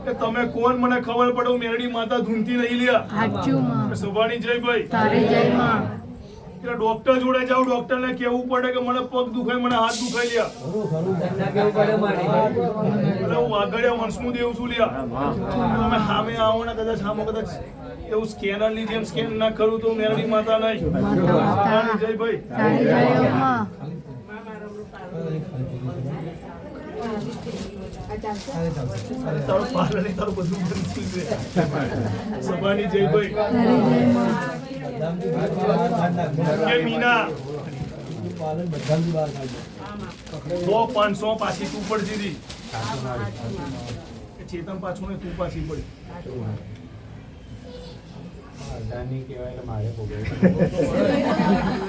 કે તમે કોણ મને ખબર પડે હું મેરડી માતા ધૂનતી નહીં લ્યા સાચું માં સભાની જય ભાઈ તારે જય માં કે ડોક્ટર જોડે જાવ ડોક્ટર ને કેવું પડે કે મને પગ દુખાય મને હાથ દુખાઈ લ્યા એટલે હું આગળ વંશનું દેવ છું લ્યા તમે સામે આવો ને કદાચ સામે કદાચ એવું સ્કેનર ની જેમ સ્કેન ના કરું તો મેરડી માતા નહીં સભાની જય ભાઈ તારે જય માં તારું પાલન ને તારું બધું બનતું છે સભાની જય ભાઈ તારે જય માં કે મીના પાલન બધાની બહાર કાઢો 100 500 પાછી તું પડતી હતી કે ચેતન પાછું ને તું પાછી પડી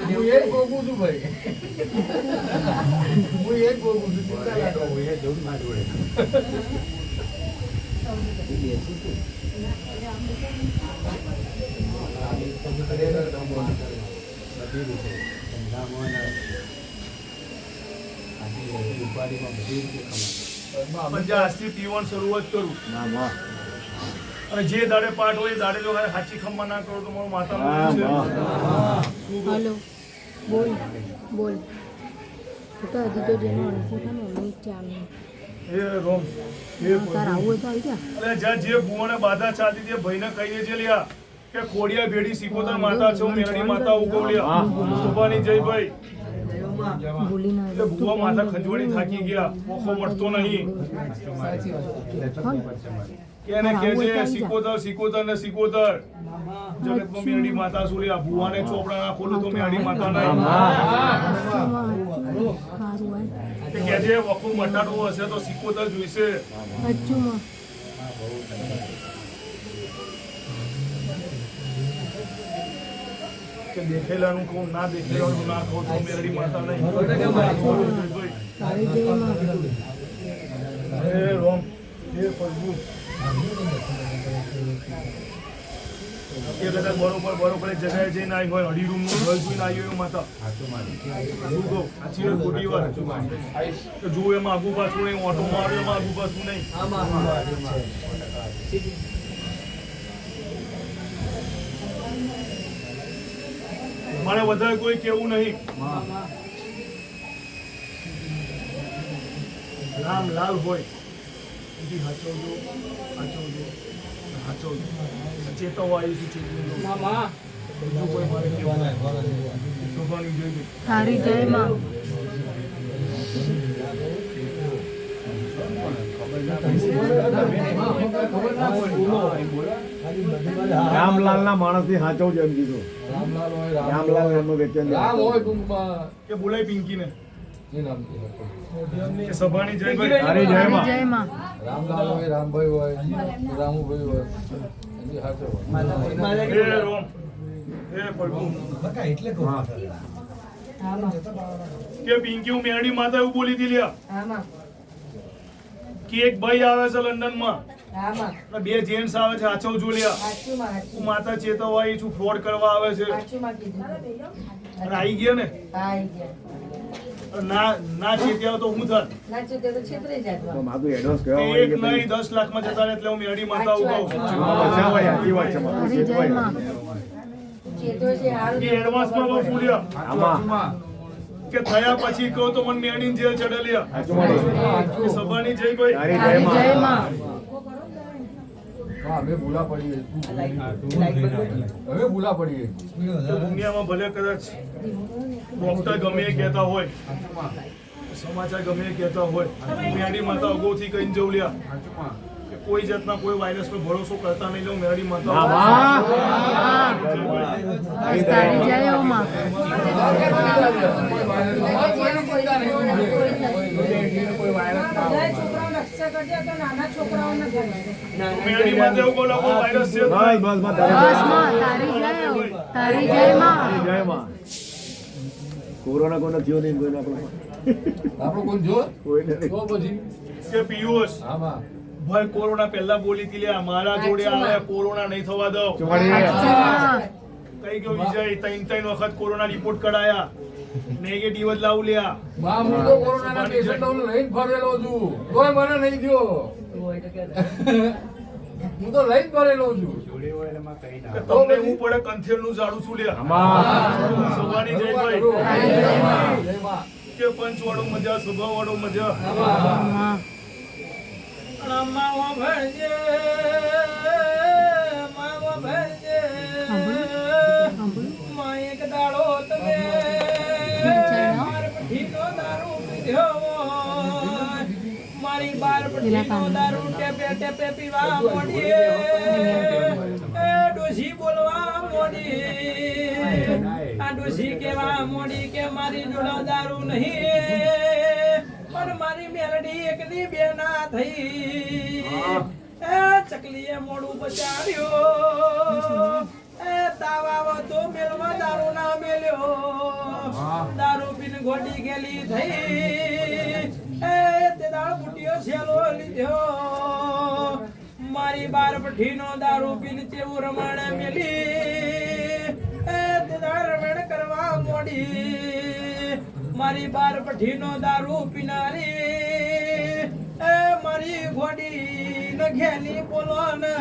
હું એક ભોગું છું ભાઈ. હું એક ભોગું છું. ચિંતા ના કરો. પણ જે આજથી પીવાની શરૂઆત કરું અને જે દાડે પાઠ હોય એ દાડે જો સાચી ખમ્મા ના કરો તો મારું માતાનું છે હલો બોલ બોલ તો હજી તો જેનો અડધો છે ને એની ચાલુ એ રોમ એ તાર આવું હોય તો આવી જા એટલે જ્યાં જે ભુવને બાધા ચાલતી તે ભાઈને કહી દેજે લ્યા કે ખોડિયા ભેડી સિકોતર માતા છે હું મેરડી માતા ઉગવલ્યા સુભાની જય ભાઈ ભૂલી ના એટલે ભુવા માતા ખંજવાળી થાકી ગયા મોકો મળતો નહીં કે એને કહેજે સિકોતર સિકોતર ને સિકોતર જગતમાં મેરડી માતા શું લ્યા ભુવાને ચોપડા ના ખોલું તો મેરડી માતા નહીં સારું હોય કે કહેજે વખુ મટાડવું હશે તો સિકોતર જોઈશે સાચું માં કે દેખેલાનું કહું ના દેખેલાનું ના કહું તો મેરડી માતા નહીં તારે જય માં હે રોમ હે પ્રભુ એ કદાચ બરોબર એક જગ્યાએ જઈને આવી હોય અઢી રૂમ નું ઘર જોઈને આવી હોય માતા શું કહું સાચી વાત ખોટી વાત તો જો એમાં આગુ પાછું નહીં ઓટો માર્યો એમાં આગુ પાછું નહીં મારે વધારે કોઈ કેવું નહીં રામ લાલ હોય એથી હાચવજો ચેતવવા આવી છું ચેતવું બીજું કોઈ મારે કેવું નહીં. શોભાની જય જય. તારી જય માં ખબર ના પડી. રામલાલના માણસથી સાચવજો એમ કીધું. રામલાલ હોય રામલાલ નામનો વ્યક્તિ રામ હોય ટૂંકમાં કે બોલાય પિંકીને એ નામથી હતો. કે સભાની જયભાઈ તારી જય માં. જય માં રામલાલ હોય રામભાઈ હોય રામુભાઈ હોય એની સાથે હોય. એ રોમ એ પ્રભુ એટલે કહું કે પિંકી હું મેરડી માતા એવું બોલી હતી લ્યા કે એક ભાઈ આવે છે લંડન માં બે જેન્ટ્સ આવે છે આચવ જો લ્યા હું માતા ચેતવવાઈ છું ફ્રોડ કરવા આવે છે અને આવી ગયા ને ના ચેત્યા તો હું થાત તો મારું એડવાન્સ કહેવા કે એક નહીં 10 લાખમાં જતા રહે એટલે હું મેરડી માતા ઉગાવું છું બચાવાય સાચી વાત છે મારું તારી જય માં કે એડવાન્સમાં બહુ ફૂલ્યા આમાં કે થયા પછી કહો તો મને મેરડીને જેલ ચડેલ્યા સાચું મારું કે સભાની જય ભાઈ તારી જય તારી જય માં. માં હા અમે ભૂલા પડીએ હવે ભૂલા પડીએ કે દુનિયામાં ભલે કદાચ ડોક્ટર ગમે એ કહેતા હોય સમાચાર ગમે એ કહેતા હોય મેરડી માતા અગાઉથી કહીને જવું લ્યા કે કોઈ જાતના કોઈ વાયરસ પર ભરોસો કરતા નહીં લો મેરડી માતા તારી જય હો માં મેરડી માતા એવું બોલો કોઈ વાયરસ છે જ બસ નહીં. બસ બસ બસ માં તારી જય હો તારી જય માં જય માં. કોરોના કોઈને થયો નહીં કોઈને આપણો આપણો કોઈ જો કોઈને નહીં. તો પછી કે પિયુષ આમાં ભાઈ કોરોના પહેલા બોલી હતી લ્યા મારા જોડે આવે કોરોના નહીં થવા દઉં સાચી માં કઈ ગયો વિજય ત્રણ વખત કોરોના રિપોર્ટ કરાયા નેગેટિવ જ લાવું લ્યા હું તો કોરોનાના પેશન્ટોને લઈને ફરેલો છું તોય મને નહીં દ્યો હું તો લઈને ફરેલો છું કે તમને હું પડે કંથેરનું ઝાડું છું લ્યા આમાં સભાની જય ભાઈ જય માં. કે પંચવાળો મજા સભાવાળો મજા માં માવો ભરજે માવો ભરજે માં એક દાડો તમે માર પઠીનો દારૂ પીધો મારી બાર પઠીનો દારૂ ટેપે ટેપે પીવા મોડી એ ડોશી બોલવા મોડી આ ડોશી કેવા મોડી કે મારી જોડે દારૂ નહીં પણ મારી મેલડી એકની બે ના થઈ એ ચકલીએ મોડું બચાવ્યો એ તાવા તો મેલમાં દારૂ ના મેલ્યો દારૂ પીને ગોડી ગેલી થઈ એ તે દાળ બુટીઓ સેલો લીધો મારી બાર પઠીનો દારૂ પીને તેવું રમણે મેલી એ તે દાળ રમણ કરવા મોડી મારી બાર પઠીનો દારૂ પીનારી એ મારી ઘોડી નઘેલી બોલો ને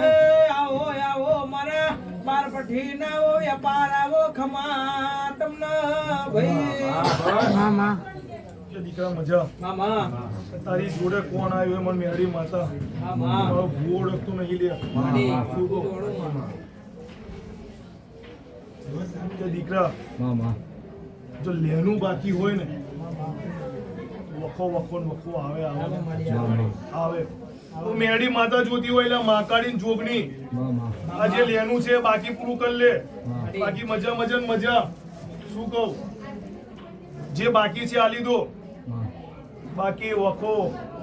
એ આવો આવો મારા બાર પઠીના આવો વેપાર આવો ખમા તમને ભાઈ મામા કે દીકરા મજા મામા તારી જોડે કોણ આવ્યું એ મને મેરડી માતા મામા મારો ભૂવો ઓળખતો નહીં લ્યા માડી શું કહું? જોડું મામા કે દીકરા જો લેનું બાકી હોય ને વખો આવે આવે તો મેરડી માતા જોતી હોય એટલે માકાડી જોગણી આ જે લેનું છે બાકી પૂરું કરી લે બાકી મજા ને મજા શું કહું જે બાકી છે આ લીધો બાકી વખો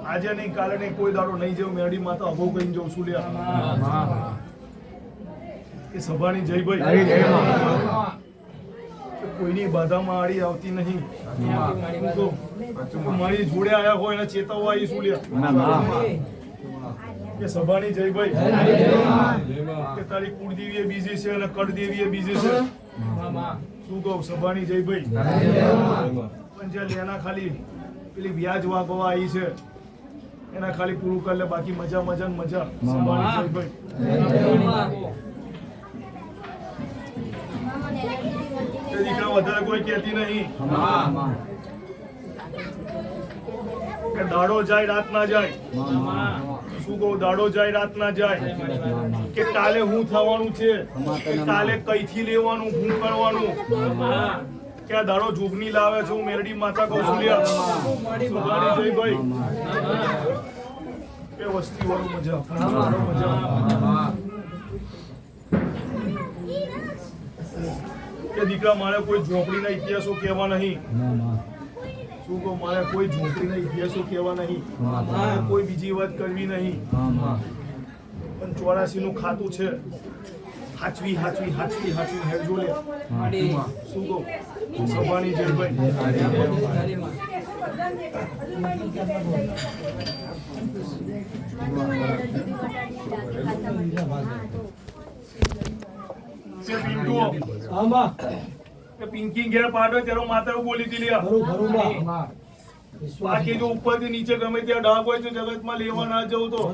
આજે નહીં કાલે નહીં કોઈ દાડો નહીં જેવું મેરડી માતા અભો કહીને જઉં છું લ્યા એ સભાની જય તારી ભાઈ જય માં. કોઈની બાધામાં આડી આવતી નહીં શું કહું? મારી જોડે આયા હોય એને ચેતવવા આવી શું લ્યા ના ના કે સભાની જય ભાઈ કે તારી કુળદેવી એ બીજી છે અને કડદેવી એ બીજી છે શું કહું સભાની જય ભાઈ પણ જે લેના ખાલી પેલી વ્યાજ વાગવા આવી છે એના ખાલી પૂરું કરી લે બાકી મજા ને મજા સભાની જય ભાઈ તે દીકરા વધારે કોઈ કહેતી નહીં કે દાડો જાય રાત ના જાય શું કહું દાડો જાય રાત ના જાય કે કાલે હું થવાનું છે કે કાલે કઈથી લેવાનું હું કરવાનું કે આ દાડો જોગની લાવે છે હું મેરડી માતા કૌશલ્યા સુભાની જય ભાઈ કે વસ્તી વાળું મજા વાળું મજા કે દીકરા મારે કોઈ ઝોપડીના ઇતિહાસો કહેવા નહીં શું કહું મારે કોઈ ઝોપડીના ઇતિહાસો કહેવા નહીં મારે કોઈ બીજી વાત કરવી નહીં પણ 84 નું ખાતું છે હાચવી હેરજો લે શું કહું સભાની જય ભાઈ સે પિન્ટુ પિંકી ઘેર પાડો ત્યારે માતા એવું બોલી હતી લ્યા બાકી જો ઉપરથી નીચે ગમે ત્યાં ડાઘ હોય તો જગતમાં લેવા ના જવું તો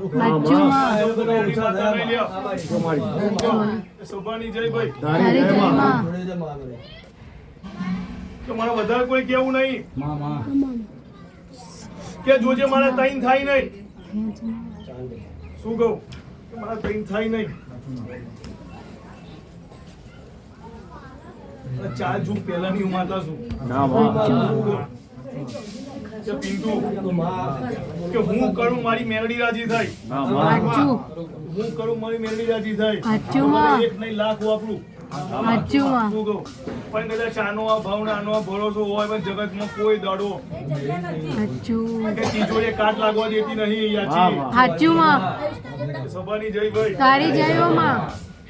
સભાની જય ભાઈ તો મારે વધારે કોઈ કેવું નહીં કે જોજે મારા તૈન થાય નહીં શું કહું મારા તૈન થાય નહીં ચાર જૂન પહેલાની હું માતા છું પિન્ટુ કે હું કરું મારી મેરડી રાજી થાય હું કરું મારી મેરડી રાજી થાય એક નહીં લાખ વાપરું પણ કદાચ આનો આ ભાવના આનો આ ભરોસો હોય પણ જગતમાં કોઈ દાડો કે તિજોરી કાટ લાગવા દેતી નહીં યાચી સભાની જય ભાઈ તારી જય માં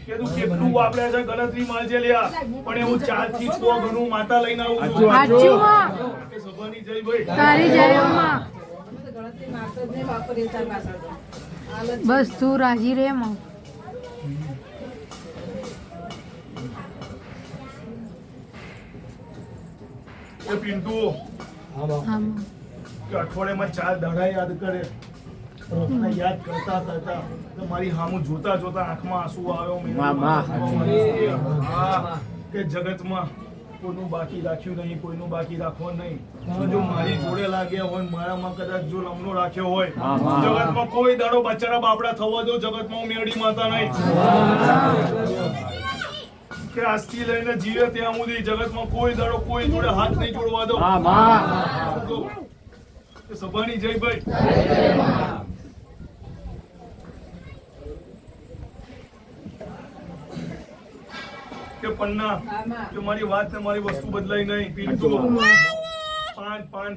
કે તું કેટલું વાપરે છે ગણતરી માલજે લ્યા પણ હું 4 થી 6 ગણું માતા લઈને આવું છું કે સભાની જય ભાઈ તારી જય માં બસ તું રાજી રે માં એ પિન્ટુ કે અઠવાડિયામાં 4 દાડા યાદ કરે યાદ કરતા હતા તો મારી હામું જોતા આંખમાં આંસુ આવ્યો કે જગતમાં કોઈનું બાકી રાખ્યું નહીં કોઈનું બાકી રાખવો નહીં જો મારી જોડે લાગ્યા હોય મારામાં કદાચ જો લમણો રાખ્યો હોય જગતમાં કોઈ દાડો બચારા બાપડા થવા દો જગતમાં હું મેળી માતા નહીં કે આજથી લઈને જીવે ત્યાં સુધી જગતમાં કોઈ દાડો કોઈ જોડે હાથ નહીં જોડવા દો સભાની જય ભાઈ કે પન્ના કે મારી વાત ને મારી વસ્તુ બદલાઈ નહીં પિન્ટુ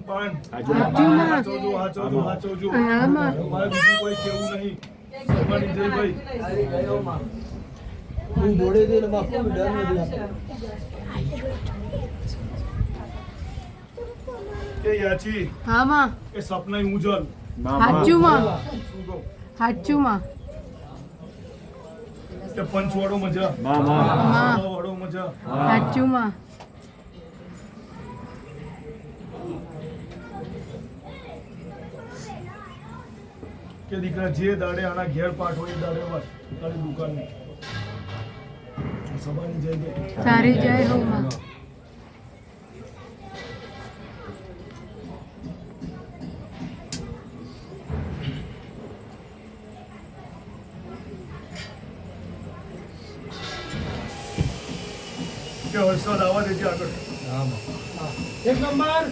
પાન હાચવજો મારે બીજું કોઈ કેવું નહીં સભાની જય ભાઈ કે યાચી કે સપના ઉજલ હાચુમાં કે પંચવાડો મજા વાળો મજા હાચુમાં કે દીકરા જે દાડે આના ઘેર પાઠ હોય એ દાડે વાત તારી દુકાનની સભાની જય ભાઈ તારી જય હો માં કે હર્ષદ આવવા દેજે આગળ એક નંબર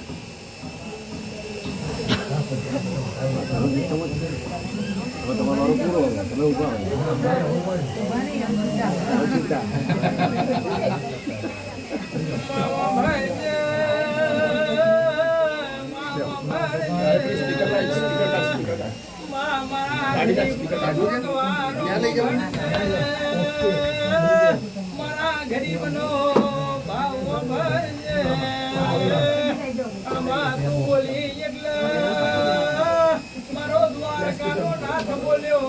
ગરીબનો ભાવ ભરજે આમાં તું બોલી એટલે મારો દ્વારકાનો નાથ બોલ્યો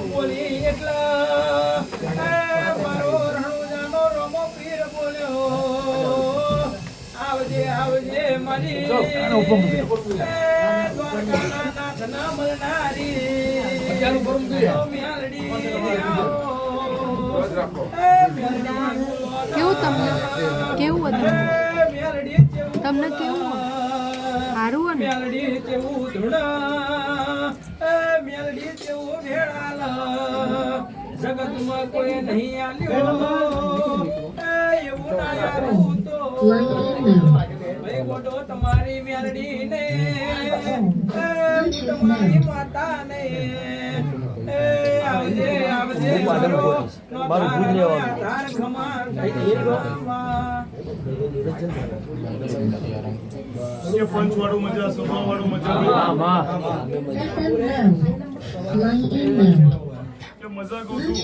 બોલી એટલે મારો રણુજાનો રમો પીર બોલ્યો આવજે આવજે મારી દ્વારકાના નાથના મળનારી મ્યાલડી કેવું તમને કેવું હતું તમને કેવું સારું ને મેલડી તેવું ધૂણા મેલડી તેવું ભેળાલા જગતમાં કોઈ નહીં આલ્યો એવું ના યારું તો ગોડો તમારી મેલડી ને તમારી માતા ને આવજે આવજે મારો આધાર ખમાર એ પંચવાળું મજા, સભાવાળું મજા, કે મજા કહું છું.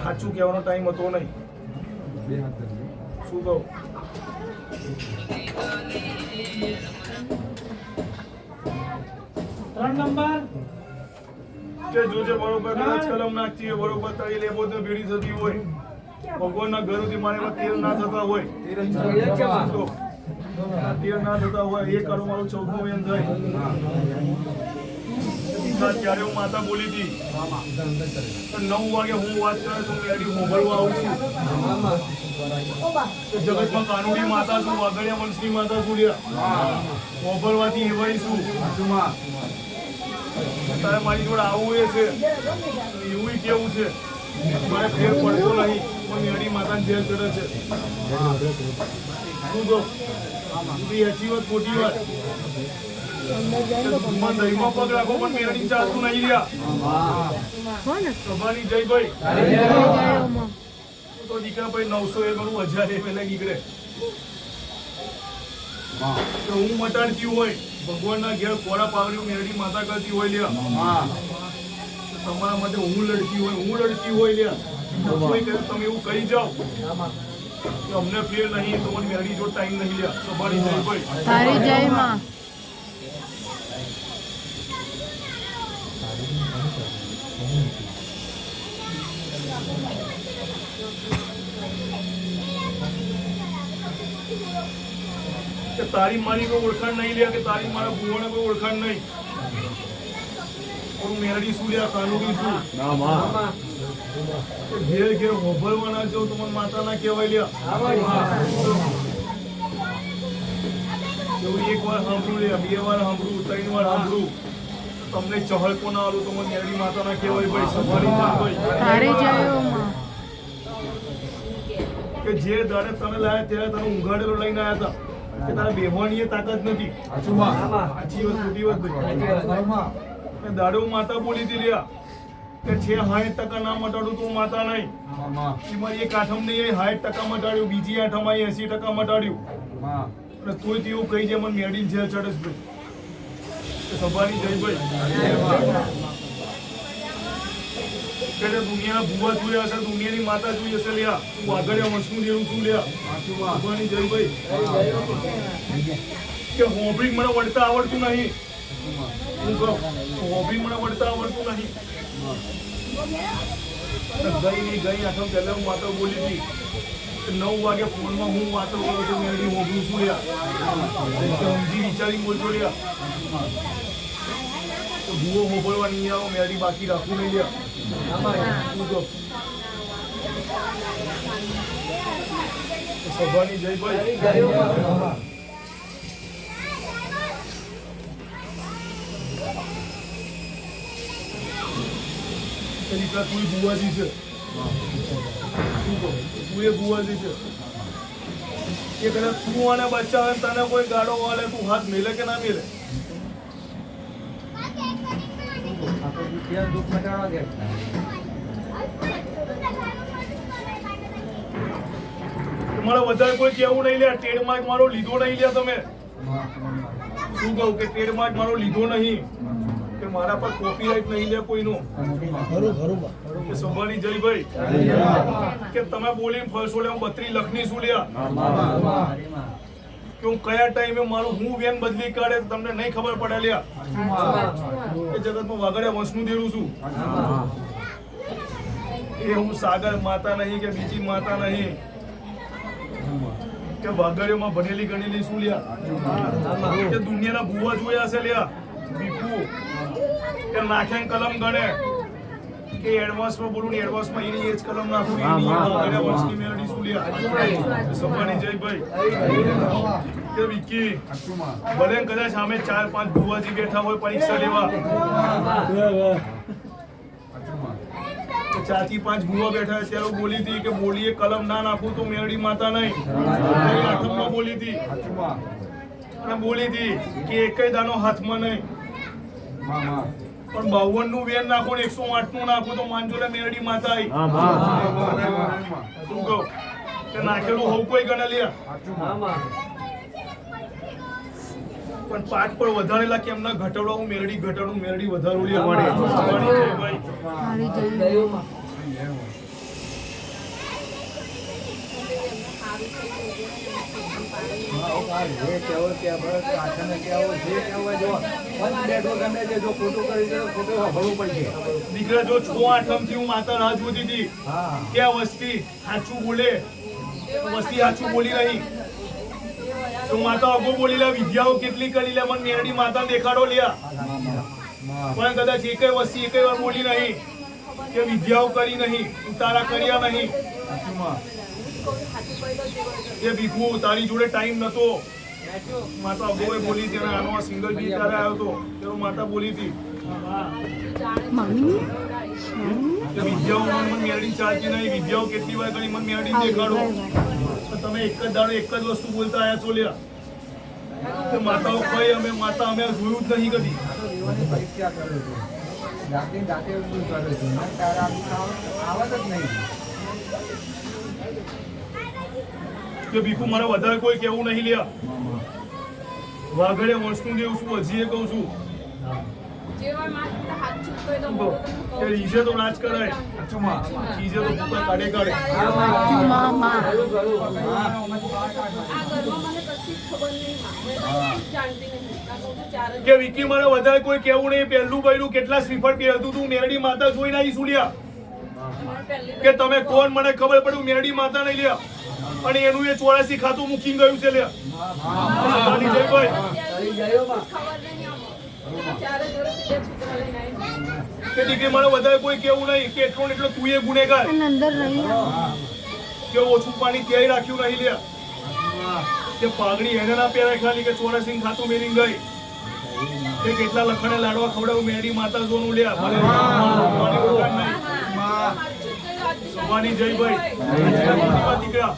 સાચું કહેવાનો ટાઈમ હતો નહીં. શું કહું? કે જોજે બરોબર કદાચ કલમ નાખતી હોય, બરોબર તારી લેબો તો ભેડી થતી હોય, ભગવાનના ઘરોથી મારે એવા તેલ ના થતા હોય, તો આ તેલ ના થતા હોય, એ કરો મારું 14મું વેન થાય. ત્યારે હું માતા બોલી હતી 9 વાગે હું વાત કરે તો મેડી મોબાઈલમાં આવું છું. જગતમાં કાનુડી માતા છું, વાઘડિયા વંશની માતા છું, મોબાઈલમાંથી એવાય છું. તારે મારી જોડે આવું એ છે, એવું કેવું છે, મારે ફેર પડતો નહીં, પણ મેડી માતાને જેલ કરે છે. શું કહું? સાચી વાત ખોટી વાત? દહીંમાં પગ રાખો પણ મેરડી ચાલતું નહીં રહ્યા. સભાની જય ભાઈ તો દીકરા ભાઈ 900 એ કરું 1000 એ પેલા નીકળે. તો હું મટાડતી હોય, ભગવાનના ઘેર કોળા પાવડી મેરડી માતા કરતી હોય લ્યા, તમારા માટે હું લડતી હોય લ્યા, કોઈ કહે તમે એવું કહી જાઓ કે અમને ફેર નહીં, તો મને મેરડી જો ટાઈમ નહીં લ્યા. સભાની જય ભાઈ તારી જય માં. કે તારી મારી કોઈ ઓળખાણ નહીં લે, કે તારી મારા ભુવાને કોઈ ઓળખાણ નહીં. હું મેરડી શું લ્યા, કાનુડી શું, ઘેર ઘેર હોભળવાના જો તો મને માતા ના કહેવાય લ્યા. એવું એક વાર સાંભળું લ્યા, 2 વાર સાંભળું, 3 વાર સાંભળું, તમને ચહલકો ના આલું તો મને મેરડી માતા ના કહેવાય ભાઈ. સફારી ભાઈ તારી જય માં. કે જે દાડે તને લાયા ત્યારે તને ઊંઘાડેલો લઈને આવ્યા હતા, કે તારા બેહવાની તાકાત નથી. સાચી વાત ખોટી વાત ભાઈ? દાડે હું માતા બોલી હતી લ્યા કે છે 60% ના મટાડું તો હું માતા નહીં. મારી એક આઠમ નહીં 60% મટાડ્યું, બીજી આઠમ આવી 80% મટાડ્યું, અને તોય તેવું કહી જાય મને મેડી જેલ ચડે ભાઈ. સભાની જય ભાઈ. દુનિયાના ભૂવા જોયા હશે, દુનિયાની માતા જોઈ હશે લ્યા, હું વાઘડિયા વંશનું જેવું છું લ્યા. સભાની જય ભાઈ. કે હોબળી મને વળતા આવડતું નહીં, હું કહું હોબળી મને વળતા આવડતું નહીં. ગઈ આઠમ પહેલા હું વાતો બોલી હતી 9 વાગે ફોનમાં હું વાતો કરું છું, મેરડી હોબળું છું લ્યા, સમજી વિચારી બોલતો લ્યા. ભૂવો હોબળવા નહીં આવો, મેરડી બાકી રાખવું નહીં લ્યા. સભાની જય ભાઈ. તું બુવાજી છે, તું એ બુવાજી છે. એ કદાચ તું આને બચાવે તને કોઈ ગાડો વાલે, તું હાથ મેલે કે ના મેલે? તમારે વધારે કોઈ કેવું નહીં લે, ટ્રેડમાર્ક મારો લીધો નહીં લે તમે. શું કહું કે ટ્રેડમાર્ક મારો લીધો નહીં, કે મારા પર કોપીરાઇટ નહીં લે કોઈનો. કે સંભાળી જય ભાઈ કે તમે બોલીને ફરશો લે, હું 32 લાખની શું લ્યા, કે હું કયા ટાઈમે મારું હું વેન બદલી કાઢે તમને નહીં ખબર પડે લ્યા. એ જગતમાં વાઘડિયા વંશનું દેરું છું. એ હું સાગર માતા નહીં કે બીજી માતા નહીં, કે વાઘડિયામાં ભણેલી ગણેલી શું લ્યા, કે દુનિયાના ભૂવા જોયા હશે લ્યા, ભીખું કે નાખે કલમ ગણે કે એડવાન્સમાં બોલું ને એડવાન્સમાં એની એ જ કલમ નાખું એની ગણ્યા વર્ષની મેલડી શું લ્યા સભાની જયભાઈ કે વિકી ભલે કદાચ સામે 4-5 ભુવાજી બેઠા હોય પરીક્ષા લેવા 4 થી 5 ભુવા બેઠા ત્યારે બોલી હતી કે બોલીએ કલમ ના નાખું તો મેલડી માતા નહીં હાથમાં બોલી હતી અને બોલી હતી કે એકેય દાનો હાથમાં નહીં પણ 52 નું વેન નાખો ને 108 નું નાખો તો માનજો ને મેલડી માતા આવી શું કહું કે નાખેલું હોવું કોઈ ગણે લ્યા પણ પાઠ પર વધારેલા કેમ ના ઘટાડો હું મેલડી ઘટાડું મેલડી વધારું લે પડે ભાઈ મારી જઈ જે કહેવો તે આપણે પાછળને કહેવો જે કહેવો જો બંધ બેઠો ગમે તે જો ખોટું કરી દે ખોટું ભરવું પડશે દીકરા જો 6-8 થી હું માતા રાહ જોતી હતી કે આ વસ્તી સાચું બોલે વસ્તી સાચું બોલી નહીં તો માતા અગો બોલી લે વિદ્યાઓ કેટલી કરી લે મને મેરડી માતા દેખાડો લ્યા પણ કદાચ એકેય વસ્તી એકેય વાર બોલી નહીં કે વિદ્યાઓ કરી નહીં ઉતારા કર્યા નહીં એ ભીખુ તારી જોડે ટાઈમ નતો માતા અગોએ બોલી હતી અને આનો સિંગલ બી ત્યારે આવ્યો હતો ત્યારે માતા બોલી હતી મમ્મી કે વિદ્યાઓ મને મેરડી ચાલતી નહીં વિદ્યાઓ કેટલી વાર કરી મને મેરડી દેખાડો તો તમે એક જ દાડો એક જ વસ્તુ બોલતા આયા છો લ્યા કે માતાઓ કઈ અમે જોયું જ નહીં કદી પરીક્ષા કરે છે જાતે જાતે શું કરે છે તારા આવત જ નહીં કે ભીખુ મારે વધારે કોઈ કેવું નહીં લ્યા વાઘડે વંશનું દેવ છું હજી એ કહું છું કે રીજે તો નાચ કરાય રીજે તો કૂકા કાઢે કાઢે કે વિકી મારે વધારે કોઈ કેવું નહીં પહેલું બૈરું કેટલા શ્રીફળ પહેરતું તું મેરડી માતા જોઈને આવી શું લ્યા કે તમે કોણ મને ખબર પડ્યું મેરડી માતા નહીં લ્યા અને એનું એ 84 ખાતું મૂકી ગયું છે લ્યા કે દીકરી મને વધારે કોઈ કેવું નહીં કે એટલો ને એટલો તું એ ગુનેગાર અંદર નહીં કે ઓછું પાણી ક્યાંય રાખ્યું નહીં લ્યા કે પાઘડી એને ના પહેરાય ખાલી કે 84 ખાતું મેરી ગઈ કે કેટલા લખણે લાડવા ખવડાવું મેરી માતા જોનું લ્યા મને સવાની જય ભાઈ દીકરા